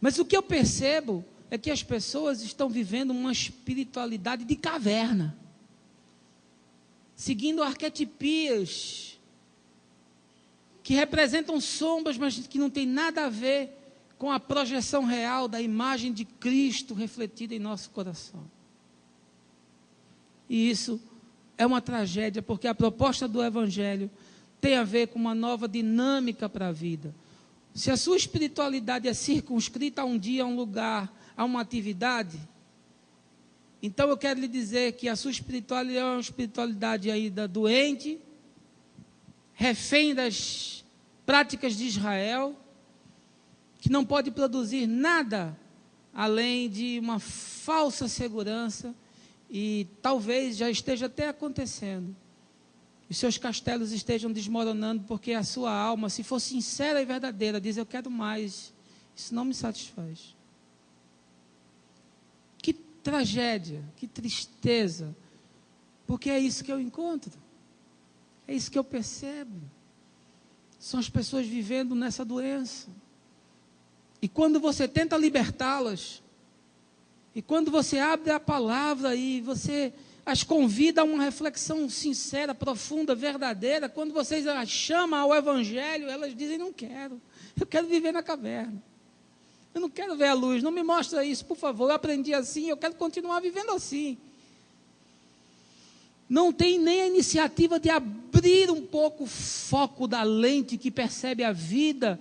Mas o que eu percebo é que as pessoas estão vivendo uma espiritualidade de caverna. Seguindo arquetipias que representam sombras, mas que não tem nada a ver com a projeção real da imagem de Cristo refletida em nosso coração. E isso é uma tragédia, porque a proposta do Evangelho tem a ver com uma nova dinâmica para a vida. Se a sua espiritualidade é circunscrita a um dia, a um lugar, a uma atividade, então eu quero lhe dizer que a sua espiritualidade é uma espiritualidade ainda doente, refém das práticas de Israel, que não pode produzir nada além de uma falsa segurança, e talvez já esteja até acontecendo. Os seus castelos estejam desmoronando, porque a sua alma, se for sincera e verdadeira, diz: eu quero mais, isso não me satisfaz. Que tragédia, que tristeza, porque é isso que eu encontro, é isso que eu percebo. São as pessoas vivendo nessa doença. E quando você tenta libertá-las, e quando você abre a palavra e você as convida a uma reflexão sincera, profunda, verdadeira, quando vocês as chamam ao Evangelho, elas dizem: não quero, eu quero viver na caverna, eu não quero ver a luz, não me mostra isso, por favor, eu aprendi assim, eu quero continuar vivendo assim. Não tem nem a iniciativa de abrir um pouco o foco da lente que percebe a vida,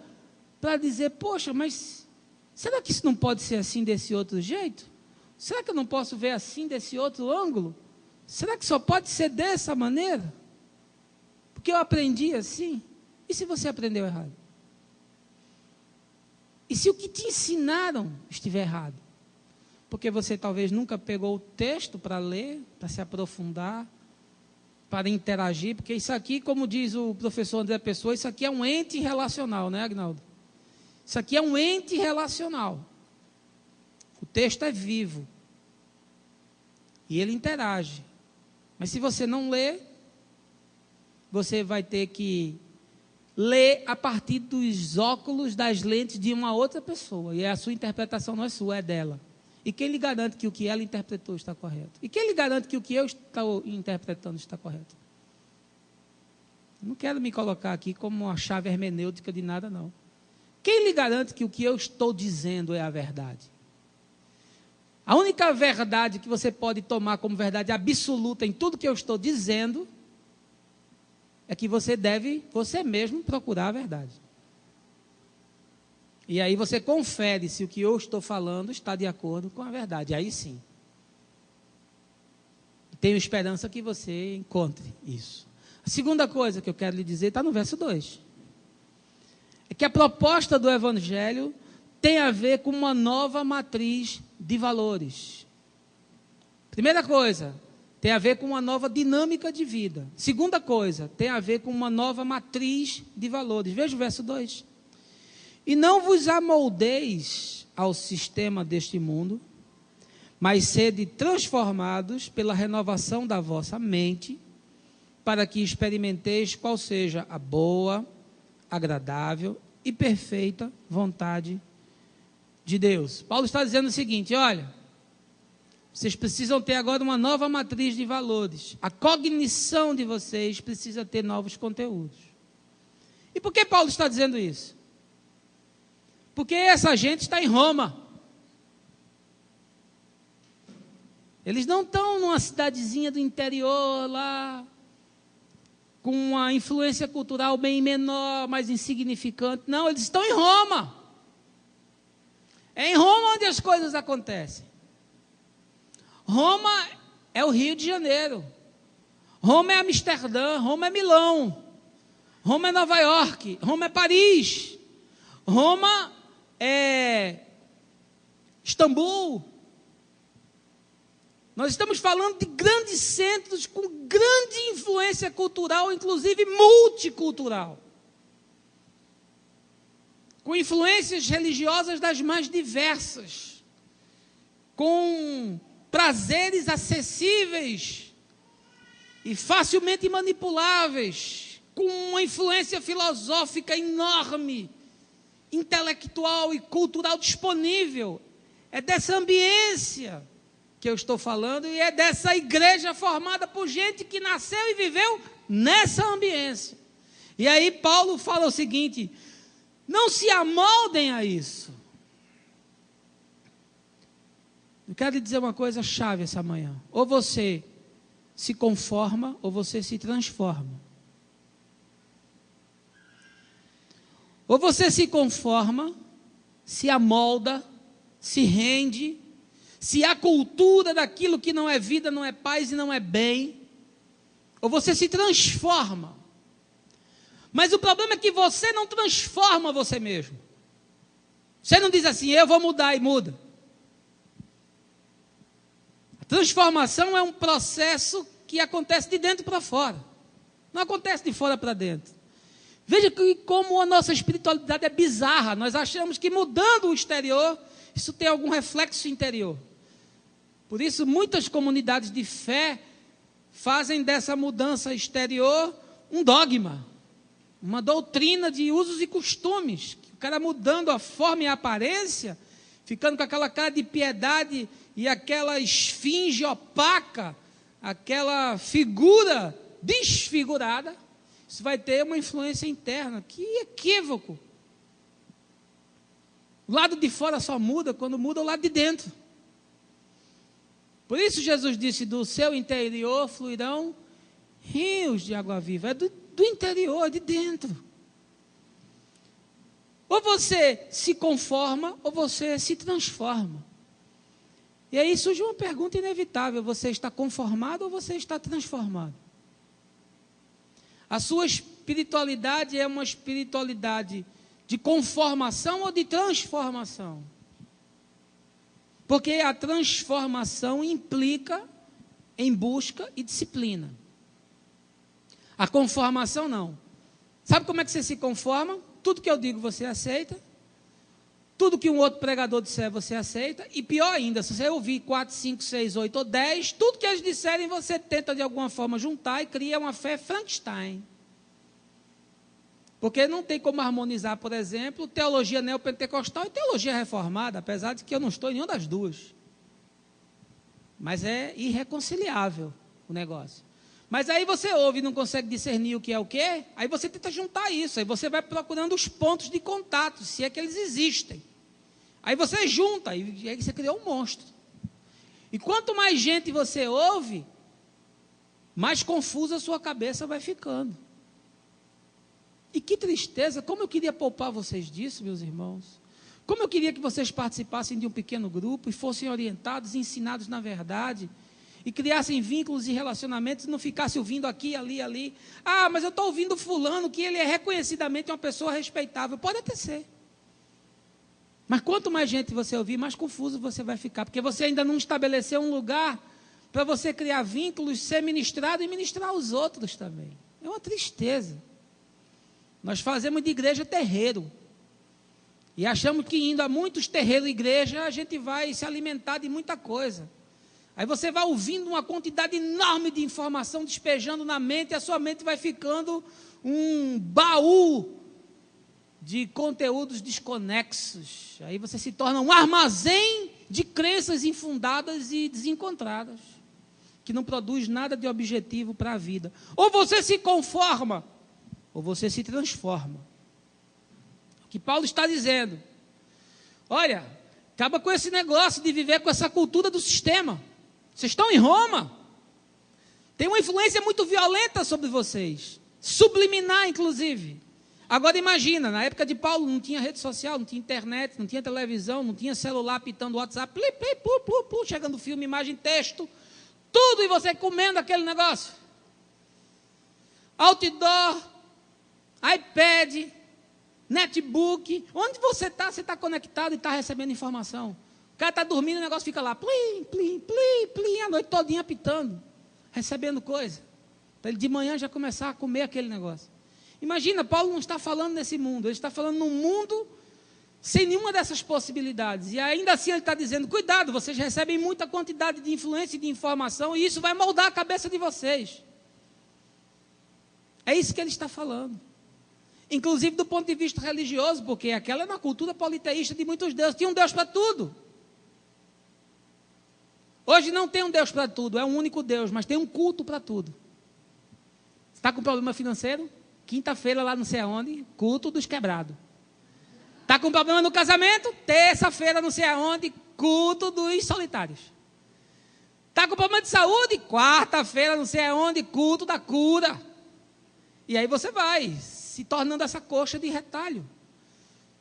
para dizer: poxa, mas será que isso não pode ser assim desse outro jeito? Será que eu não posso ver assim desse outro ângulo? Será que só pode ser dessa maneira? Porque eu aprendi assim. E se você aprendeu errado? E se o que te ensinaram estiver errado? Porque você talvez nunca pegou o texto para ler, para se aprofundar, para interagir, porque isso aqui, como diz o professor André Pessoa, isso aqui é um ente relacional, né, Agnaldo? Isso aqui é um ente relacional. O texto é vivo. E ele interage. Mas se você não lê, você vai ter que ler a partir dos óculos, das lentes de uma outra pessoa. E a sua interpretação não é sua, é dela. E quem lhe garante que o que ela interpretou está correto? E quem lhe garante que o que eu estou interpretando está correto? Eu não quero me colocar aqui como uma chave hermenêutica de nada, não. Quem lhe garante que o que eu estou dizendo é a verdade? A única verdade que você pode tomar como verdade absoluta em tudo que eu estou dizendo é que você deve, você mesmo, procurar a verdade. E aí você confere se o que eu estou falando está de acordo com a verdade. Aí sim. Tenho esperança que você encontre isso. A segunda coisa que eu quero lhe dizer está no verso 2. É que a proposta do Evangelho tem a ver com uma nova matriz de valores. Primeira coisa, tem a ver com uma nova dinâmica de vida. Segunda coisa, tem a ver com uma nova matriz de valores. Veja o verso 2. E não vos amoldeis ao sistema deste mundo, mas sede transformados pela renovação da vossa mente, para que experimenteis qual seja a boa, agradável e perfeita vontade de Deus. Paulo está dizendo o seguinte: olha, vocês precisam ter agora uma nova matriz de valores. A cognição de vocês precisa ter novos conteúdos. E por que Paulo está dizendo isso? Porque essa gente está em Roma. Eles não estão numa cidadezinha do interior lá, com uma influência cultural bem menor, mais insignificante. Não, eles estão em Roma. É em Roma onde as coisas acontecem. Roma é o Rio de Janeiro. Roma é Amsterdã. Roma é Milão. Roma é Nova York. Roma é Paris. Roma é Istambul. Nós estamos falando de grandes centros com grande influência cultural, inclusive multicultural. Com influências religiosas das mais diversas, com prazeres acessíveis e facilmente manipuláveis, com uma influência filosófica enorme, intelectual e cultural disponível. É dessa ambiência que eu estou falando, e é dessa igreja formada por gente que nasceu e viveu nessa ambiência. E aí Paulo fala o seguinte: não se amoldem a isso. Eu quero lhe dizer uma coisa chave essa manhã. Ou você se conforma ou você se transforma. Ou você se conforma, se amolda, se rende, se acultura daquilo que não é vida, não é paz e não é bem, ou você se transforma. Mas o problema é que você não transforma você mesmo. Você não diz assim, eu vou mudar e muda. A transformação é um processo que acontece de dentro para fora. Não acontece de fora para dentro. Veja como a nossa espiritualidade é bizarra. Nós achamos que mudando o exterior, isso tem algum reflexo interior. Por isso, muitas comunidades de fé fazem dessa mudança exterior um dogma, uma doutrina de usos e costumes. O cara mudando a forma e a aparência, ficando com aquela cara de piedade e aquela esfinge opaca, aquela figura desfigurada, isso vai ter uma influência interna. Que equívoco! O lado de fora só muda quando muda o lado de dentro. Por isso Jesus disse, do seu interior fluirão rios de água viva. É do interior, de dentro. Ou você se conforma, ou você se transforma. E aí surge uma pergunta inevitável, você está conformado ou você está transformado? A sua espiritualidade é uma espiritualidade de conformação ou de transformação? Porque a transformação implica em busca e disciplina. A conformação não. Sabe como é que você se conforma? Tudo que eu digo você aceita. Tudo que um outro pregador disser você aceita. E pior ainda, se você ouvir 4, 5, 6, 8 ou 10, tudo que eles disserem você tenta de alguma forma juntar e cria uma fé Frankenstein. Porque não tem como harmonizar, por exemplo, teologia neopentecostal e teologia reformada, apesar de que eu não estou em nenhuma das duas. Mas é irreconciliável o negócio. Mas aí você ouve e não consegue discernir o que é o quê, aí você tenta juntar isso, aí você vai procurando os pontos de contato, se é que eles existem. Aí você junta, e aí você criou um monstro. E quanto mais gente você ouve, mais confusa a sua cabeça vai ficando. E que tristeza, como eu queria poupar vocês disso, meus irmãos. Como eu queria que vocês participassem de um pequeno grupo e fossem orientados e ensinados na verdade, e criassem vínculos e relacionamentos, e não ficassem ouvindo aqui, ali. Ah, mas eu estou ouvindo fulano, que ele é reconhecidamente uma pessoa respeitável. Pode até ser. Mas quanto mais gente você ouvir, mais confuso você vai ficar, porque você ainda não estabeleceu um lugar para você criar vínculos, ser ministrado e ministrar aos outros também. É uma tristeza. Nós fazemos de igreja terreiro. E achamos que indo a muitos terreiros de igreja, a gente vai se alimentar de muita coisa. Aí você vai ouvindo uma quantidade enorme de informação despejando na mente, e a sua mente vai ficando um baú de conteúdos desconexos. Aí você se torna um armazém de crenças infundadas e desencontradas, que não produz nada de objetivo para a vida. Ou você se conforma, ou você se transforma. O que Paulo está dizendo: olha, acaba com esse negócio de viver com essa cultura do sistema. Vocês estão em Roma, tem uma influência muito violenta sobre vocês, subliminar inclusive. Agora imagina, na época de Paulo não tinha rede social, não tinha internet, não tinha televisão, não tinha celular pitando WhatsApp, chegando filme, imagem, texto, tudo, e você comendo aquele negócio. Outdoor, iPad, netbook, onde você está conectado e está recebendo informação. O cara está dormindo e o negócio fica lá, plim, plim, plim, plim, a noite todinha apitando, recebendo coisa, para ele de manhã já começar a comer aquele negócio. Imagina, Paulo não está falando nesse mundo, ele está falando num mundo sem nenhuma dessas possibilidades, e ainda assim ele está dizendo, cuidado, vocês recebem muita quantidade de influência e de informação, e isso vai moldar a cabeça de vocês. É isso que ele está falando. Inclusive do ponto de vista religioso, porque aquela é uma cultura politeísta de muitos deuses, tinha um Deus para tudo. Hoje não tem um Deus para tudo, é um único Deus, mas tem um culto para tudo. Está com problema financeiro? Quinta-feira lá não sei aonde, culto dos quebrados. Está com problema no casamento? Terça-feira não sei aonde, culto dos solitários. Está com problema de saúde? Quarta-feira, não sei aonde, culto da cura. E aí você vai se tornando essa coxa de retalho,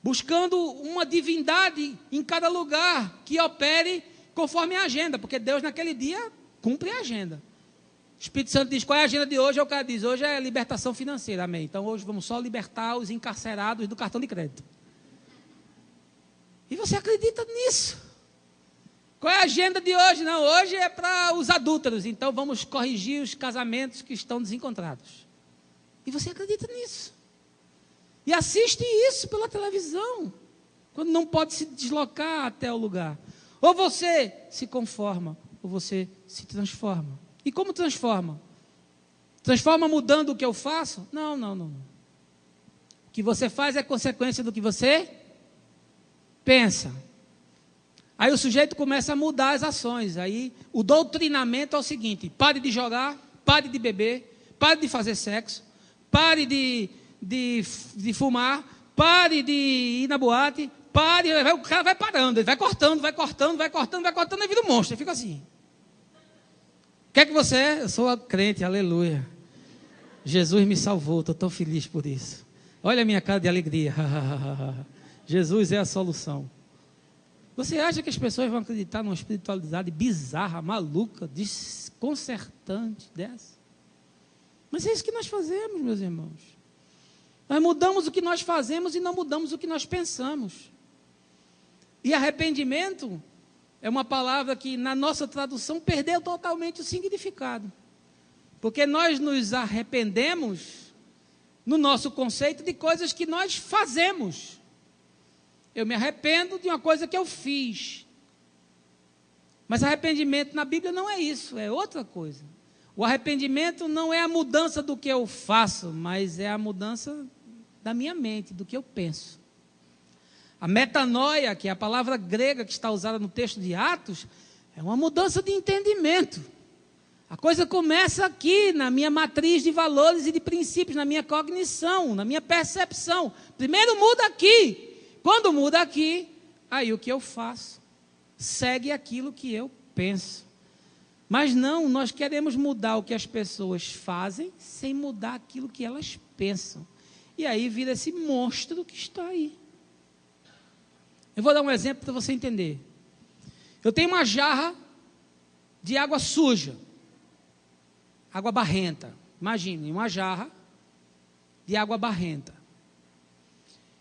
buscando uma divindade em cada lugar que opere conforme a agenda, porque Deus naquele dia cumpre a agenda. O Espírito Santo diz, qual é a agenda de hoje? O cara diz, hoje é libertação financeira, amém. Então hoje vamos só libertar os encarcerados do cartão de crédito. E você acredita nisso? Qual é a agenda de hoje? Não, hoje é para os adúlteros, então vamos corrigir os casamentos que estão desencontrados. E você acredita nisso? E assiste isso pela televisão, quando não pode se deslocar até o lugar. Ou você se conforma, ou você se transforma. E como transforma? Transforma mudando o que eu faço? Não. O que você faz é consequência do que você pensa. Aí o sujeito começa a mudar as ações. Aí o doutrinamento é o seguinte: pare de jogar, pare de beber, pare de fazer sexo, pare de fumar, pare de ir na boate, pare. O cara vai parando, ele vai cortando, aí vira um monstro, ele fica assim. O que é que você é? Eu sou crente, aleluia. Jesus me salvou, estou tão feliz por isso. Olha a minha cara de alegria. Jesus é a solução. Você acha que as pessoas vão acreditar numa espiritualidade bizarra, maluca, desconcertante dessa? Mas é isso que nós fazemos, meus irmãos. Nós mudamos o que nós fazemos e não mudamos o que nós pensamos. E arrependimento é uma palavra que na nossa tradução perdeu totalmente o significado. Porque nós nos arrependemos no nosso conceito de coisas que nós fazemos. Eu me arrependo de uma coisa que eu fiz. Mas arrependimento na Bíblia não é isso, é outra coisa. O arrependimento não é a mudança do que eu faço, mas é a mudança da minha mente, do que eu penso. A metanoia, que é a palavra grega que está usada no texto de Atos, é uma mudança de entendimento. A coisa começa aqui, na minha matriz de valores e de princípios, na minha cognição, na minha percepção. Primeiro muda aqui. Quando muda aqui, aí o que eu faço segue aquilo que eu penso. Mas não, nós queremos mudar o que as pessoas fazem sem mudar aquilo que elas pensam. E aí vira esse monstro que está aí. Eu vou dar um exemplo para você entender. Eu tenho uma jarra de água suja, água barrenta. Imagine, uma jarra de água barrenta.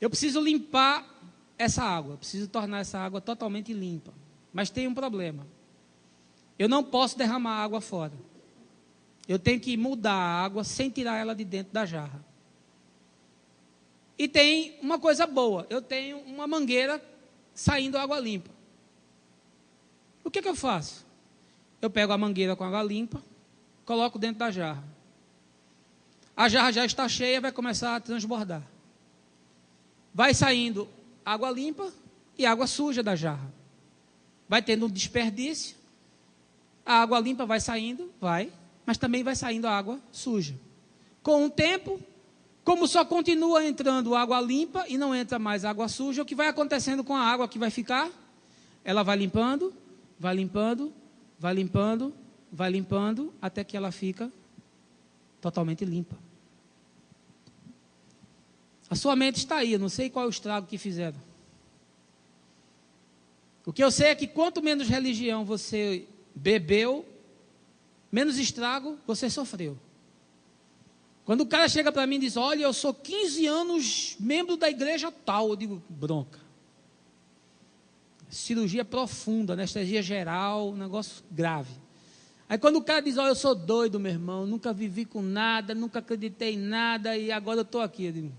Eu preciso limpar essa água, preciso tornar essa água totalmente limpa. Mas tem um problema. Eu não posso derramar a água fora. Eu tenho que mudar a água sem tirar ela de dentro da jarra. E tem uma coisa boa. Eu tenho uma mangueira saindo água limpa. O que eu faço? Eu pego a mangueira com água limpa, coloco dentro da jarra. A jarra já está cheia, vai começar a transbordar. Vai saindo água limpa e água suja da jarra. Vai tendo um desperdício. A água limpa vai saindo, mas também vai saindo a água suja. Com o tempo, como só continua entrando água limpa e não entra mais água suja, o que vai acontecendo com a água que vai ficar? Ela vai limpando, até que ela fica totalmente limpa. A sua mente está aí, eu não sei qual é o estrago que fizeram. O que eu sei é que quanto menos religião você bebeu, menos estrago você sofreu. Quando o cara chega para mim e diz, olha, eu sou 15 anos membro da igreja tal, eu digo, bronca. Cirurgia profunda, anestesia geral, um negócio grave. Aí quando o cara diz, olha, eu sou doido, meu irmão, nunca vivi com nada, nunca acreditei em nada e agora eu estou aqui. Eu digo,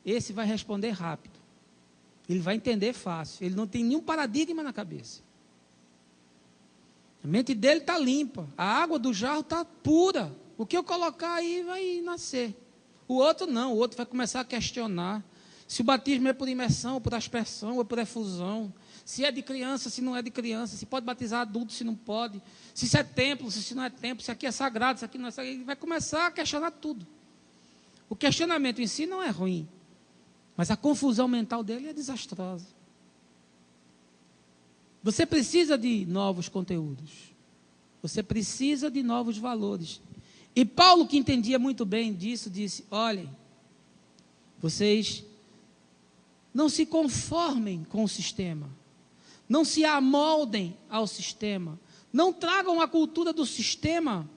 esse vai responder rápido. Ele vai entender fácil. Ele não tem nenhum paradigma na cabeça. A mente dele está limpa. A água do jarro está pura. O que eu colocar aí vai nascer. O outro não. O outro vai começar a questionar. Se o batismo é por imersão, ou por aspersão, ou por efusão. Se é de criança, se não é de criança. Se pode batizar adulto, se não pode. Se isso é templo, se isso não é templo. Se aqui é sagrado, se aqui não é sagrado. Ele vai começar a questionar tudo. O questionamento em si não é ruim. Mas a confusão mental dele é desastrosa. Você precisa de novos conteúdos. Você precisa de novos valores. E Paulo, que entendia muito bem disso, disse: olhem, vocês não se conformem com o sistema, não se amoldem ao sistema, não tragam a cultura do sistema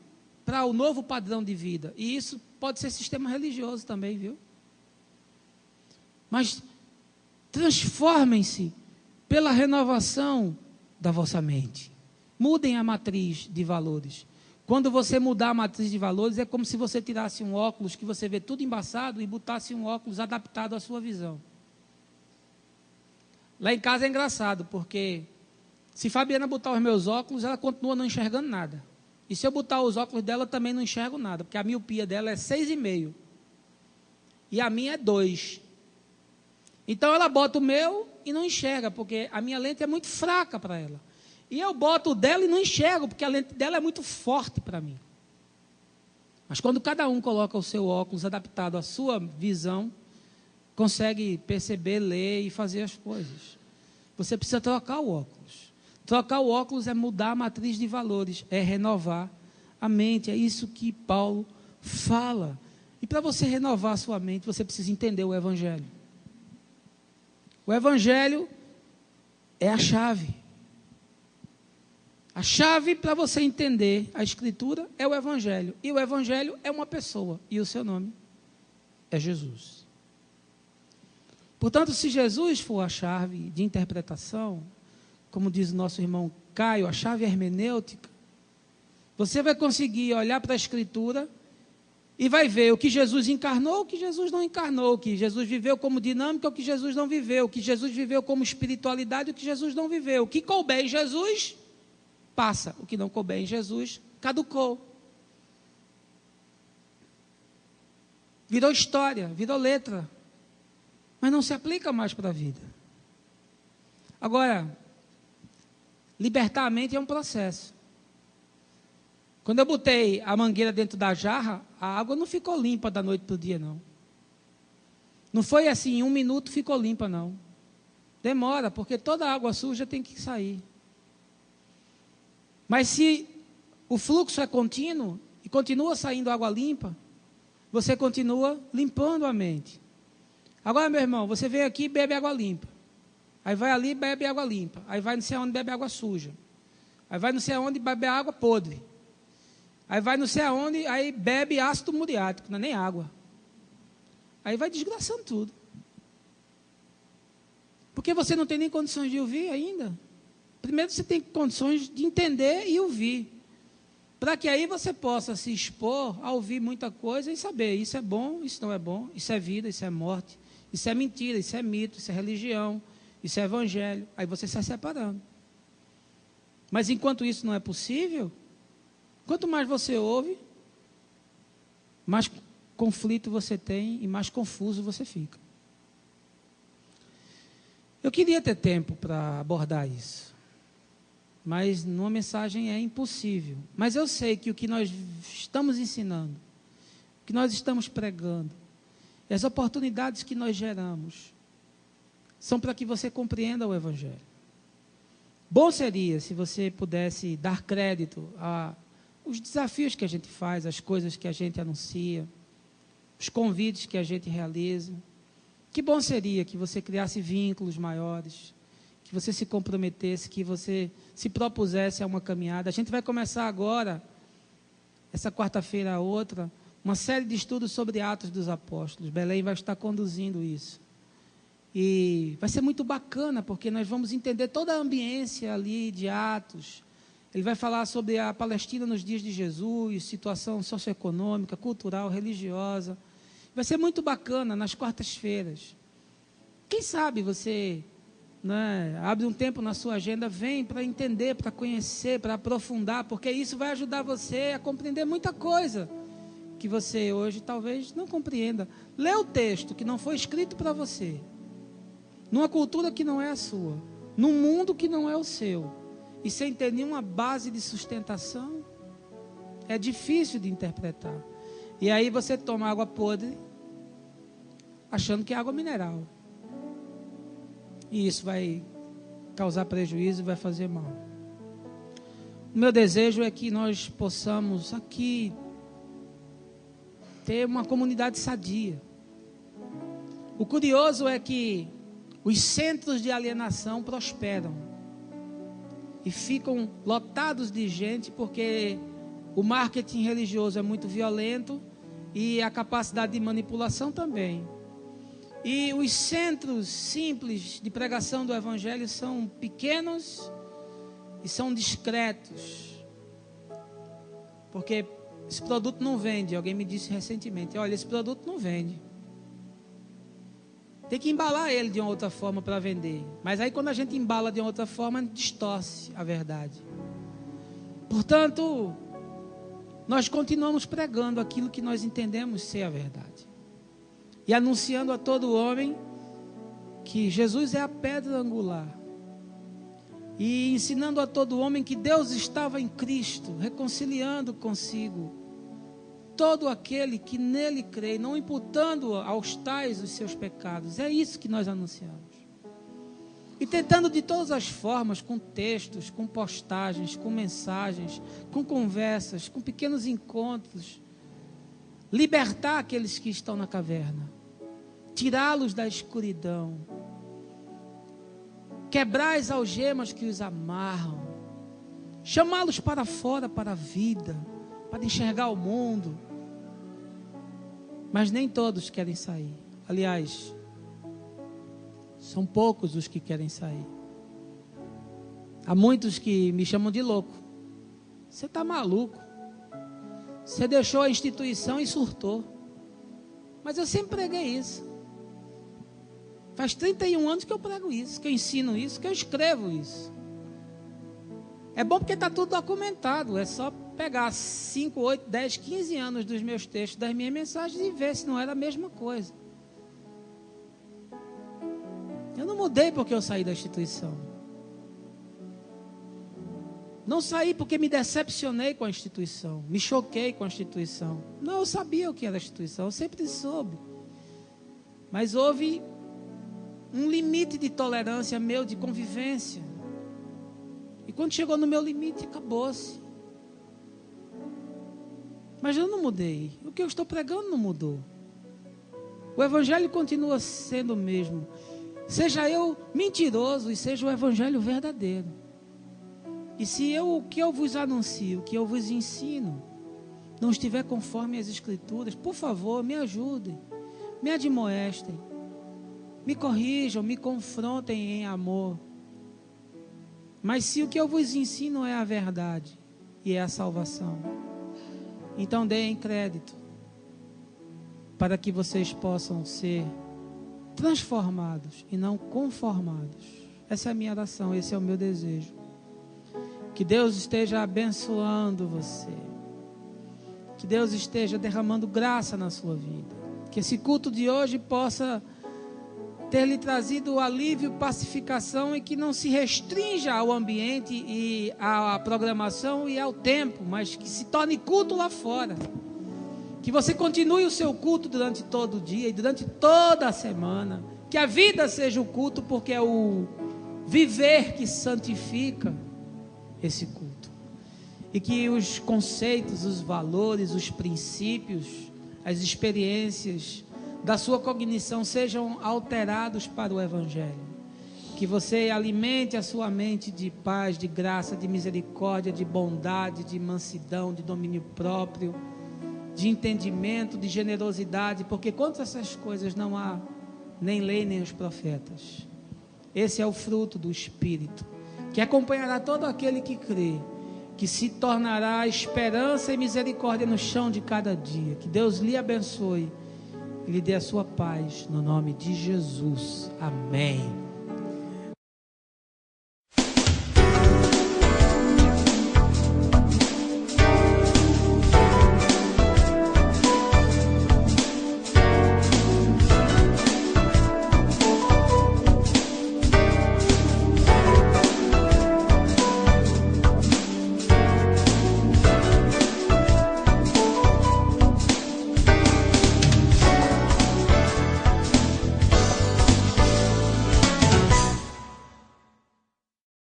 para o novo padrão de vida. E isso pode ser sistema religioso também, viu? Mas transformem-se pela renovação da vossa mente. Mudem a matriz de valores. Quando você mudar a matriz de valores, é como se você tirasse um óculos que você vê tudo embaçado e botasse um óculos adaptado à sua visão. Lá em casa é engraçado, porque se Fabiana botar os meus óculos, ela continua não enxergando nada. E se eu botar os óculos dela, eu também não enxergo nada, porque a miopia dela é 6,5. E a minha é 2. Então ela bota o meu e não enxerga, porque a minha lente é muito fraca para ela. E eu boto o dela e não enxergo, porque a lente dela é muito forte para mim. Mas quando cada um coloca o seu óculos adaptado à sua visão, consegue perceber, ler e fazer as coisas. Você precisa trocar o óculos. Trocar o óculos é mudar a matriz de valores, é renovar a mente. É isso que Paulo fala. E para você renovar a sua mente, você precisa entender o Evangelho. O Evangelho é a chave. A chave para você entender a Escritura é o Evangelho. E o Evangelho é uma pessoa. E o seu nome é Jesus. Portanto, se Jesus for a chave de interpretação, como diz o nosso irmão Caio, a chave hermenêutica, você vai conseguir olhar para a Escritura e vai ver o que Jesus encarnou, o que Jesus não encarnou, o que Jesus viveu como dinâmica, o que Jesus não viveu, o que Jesus viveu como espiritualidade, o que Jesus não viveu. O que couber em Jesus, passa. O que não couber em Jesus, caducou. Virou história, virou letra. Mas não se aplica mais para a vida. Agora, libertar a mente é um processo. Quando eu botei a mangueira dentro da jarra, a água não ficou limpa da noite para o dia, não. Não foi assim, em 1 minuto ficou limpa, não. Demora, porque toda a água suja tem que sair. Mas se o fluxo é contínuo e continua saindo água limpa, você continua limpando a mente. Agora, meu irmão, você vem aqui e bebe água limpa. Aí vai ali e bebe água limpa. Aí vai não sei aonde bebe água suja. Aí vai não sei aonde bebe água podre. Aí vai não sei aonde, aí bebe ácido muriático, não é nem água. Aí vai desgraçando tudo. Porque você não tem nem condições de ouvir ainda. Primeiro você tem condições de entender e ouvir. Para que aí você possa se expor a ouvir muita coisa e saber, isso é bom, isso não é bom, isso é vida, isso é morte, isso é mentira, isso é mito, isso é religião, isso é evangelho. Aí você sai separando. Mas enquanto isso não é possível, quanto mais você ouve, mais conflito você tem e mais confuso você fica. Eu queria ter tempo para abordar isso, mas numa mensagem é impossível. Mas eu sei que o que nós estamos ensinando, o que nós estamos pregando, as oportunidades que nós geramos, são para que você compreenda o Evangelho. Bom seria se você pudesse dar crédito aos desafios que a gente faz, as coisas que a gente anuncia, os convites que a gente realiza. Que bom seria que você criasse vínculos maiores, que você se comprometesse, que você se propusesse a uma caminhada. A gente vai começar agora, essa quarta-feira a outra, uma série de estudos sobre Atos dos Apóstolos. Belém vai estar conduzindo isso. E vai ser muito bacana, porque nós vamos entender toda a ambiência ali de Atos. Ele vai falar sobre a Palestina nos dias de Jesus, situação socioeconômica, cultural, religiosa. Vai ser muito bacana nas quartas-feiras. Quem sabe você, né, abre um tempo na sua agenda, vem para entender, para conhecer, para aprofundar, porque isso vai ajudar você a compreender muita coisa que você hoje talvez não compreenda. Lê o texto que não foi escrito para você, numa cultura que não é a sua, num mundo que não é o seu, e sem ter nenhuma base de sustentação, é difícil de interpretar. E aí você toma água podre, achando que é água mineral. E isso vai causar prejuízo e vai fazer mal. O meu desejo é que nós possamos aqui ter uma comunidade sadia. O curioso é que os centros de alienação prosperam e ficam lotados de gente porque o marketing religioso é muito violento e a capacidade de manipulação também. E os centros simples de pregação do Evangelho são pequenos e são discretos, porque esse produto não vende. Alguém me disse recentemente: olha, esse produto não vende. Tem que embalar ele de uma outra forma para vender. Mas aí quando a gente embala de uma outra forma, a gente distorce a verdade. Portanto, nós continuamos pregando aquilo que nós entendemos ser a verdade. E anunciando a todo homem que Jesus é a pedra angular. E ensinando a todo homem que Deus estava em Cristo, reconciliando consigo todo aquele que nele crê, não imputando aos tais os seus pecados. É isso que nós anunciamos. E tentando de todas as formas, com textos, com postagens, com mensagens, com conversas, com pequenos encontros, libertar aqueles que estão na caverna, tirá-los da escuridão, quebrar as algemas que os amarram, chamá-los para fora, para a vida, para enxergar o mundo. Mas nem todos querem sair. Aliás, são poucos os que querem sair. Há muitos que me chamam de louco. Você está maluco. Você deixou a instituição e surtou. Mas eu sempre preguei isso. Faz 31 anos que eu prego isso, que eu ensino isso, que eu escrevo isso. É bom porque está tudo documentado. É só pegar 5, 8, 10, 15 anos dos meus textos, das minhas mensagens e ver se não era a mesma coisa. Eu não mudei porque eu saí da instituição. Não saí porque me decepcionei com a instituição, me choquei com a instituição. Não, eu sabia o que era a instituição, eu sempre soube. Mas houve um limite de tolerância meu, de convivência. E quando chegou no meu limite, acabou-se. Mas eu não mudei. O que eu estou pregando não mudou. O Evangelho continua sendo o mesmo. Seja eu mentiroso e seja o Evangelho verdadeiro. E se o que eu vos anuncio, o que eu vos ensino, não estiver conforme as Escrituras, por favor, me ajudem, me admoestem, me corrijam, me confrontem em amor. Mas se o que eu vos ensino é a verdade e é a salvação, então deem crédito para que vocês possam ser transformados e não conformados. Essa é a minha oração, esse é o meu desejo. Que Deus esteja abençoando você. Que Deus esteja derramando graça na sua vida. Que esse culto de hoje possa ter lhe trazido alívio, pacificação, e que não se restrinja ao ambiente e à programação e ao tempo, mas que se torne culto lá fora. Que você continue o seu culto durante todo o dia e durante toda a semana. Que a vida seja o culto, porque é o viver que santifica esse culto. E que os conceitos, os valores, os princípios, as experiências da sua cognição sejam alterados para o Evangelho. Que você alimente a sua mente de paz, de graça, de misericórdia, de bondade, de mansidão, de domínio próprio, de entendimento, de generosidade, porque contra essas coisas não há nem lei nem os profetas. Esse é o fruto do Espírito, que acompanhará todo aquele que crê, que se tornará esperança e misericórdia no chão de cada dia. Que Deus lhe abençoe e lhe dê a sua paz, no nome de Jesus. Amém.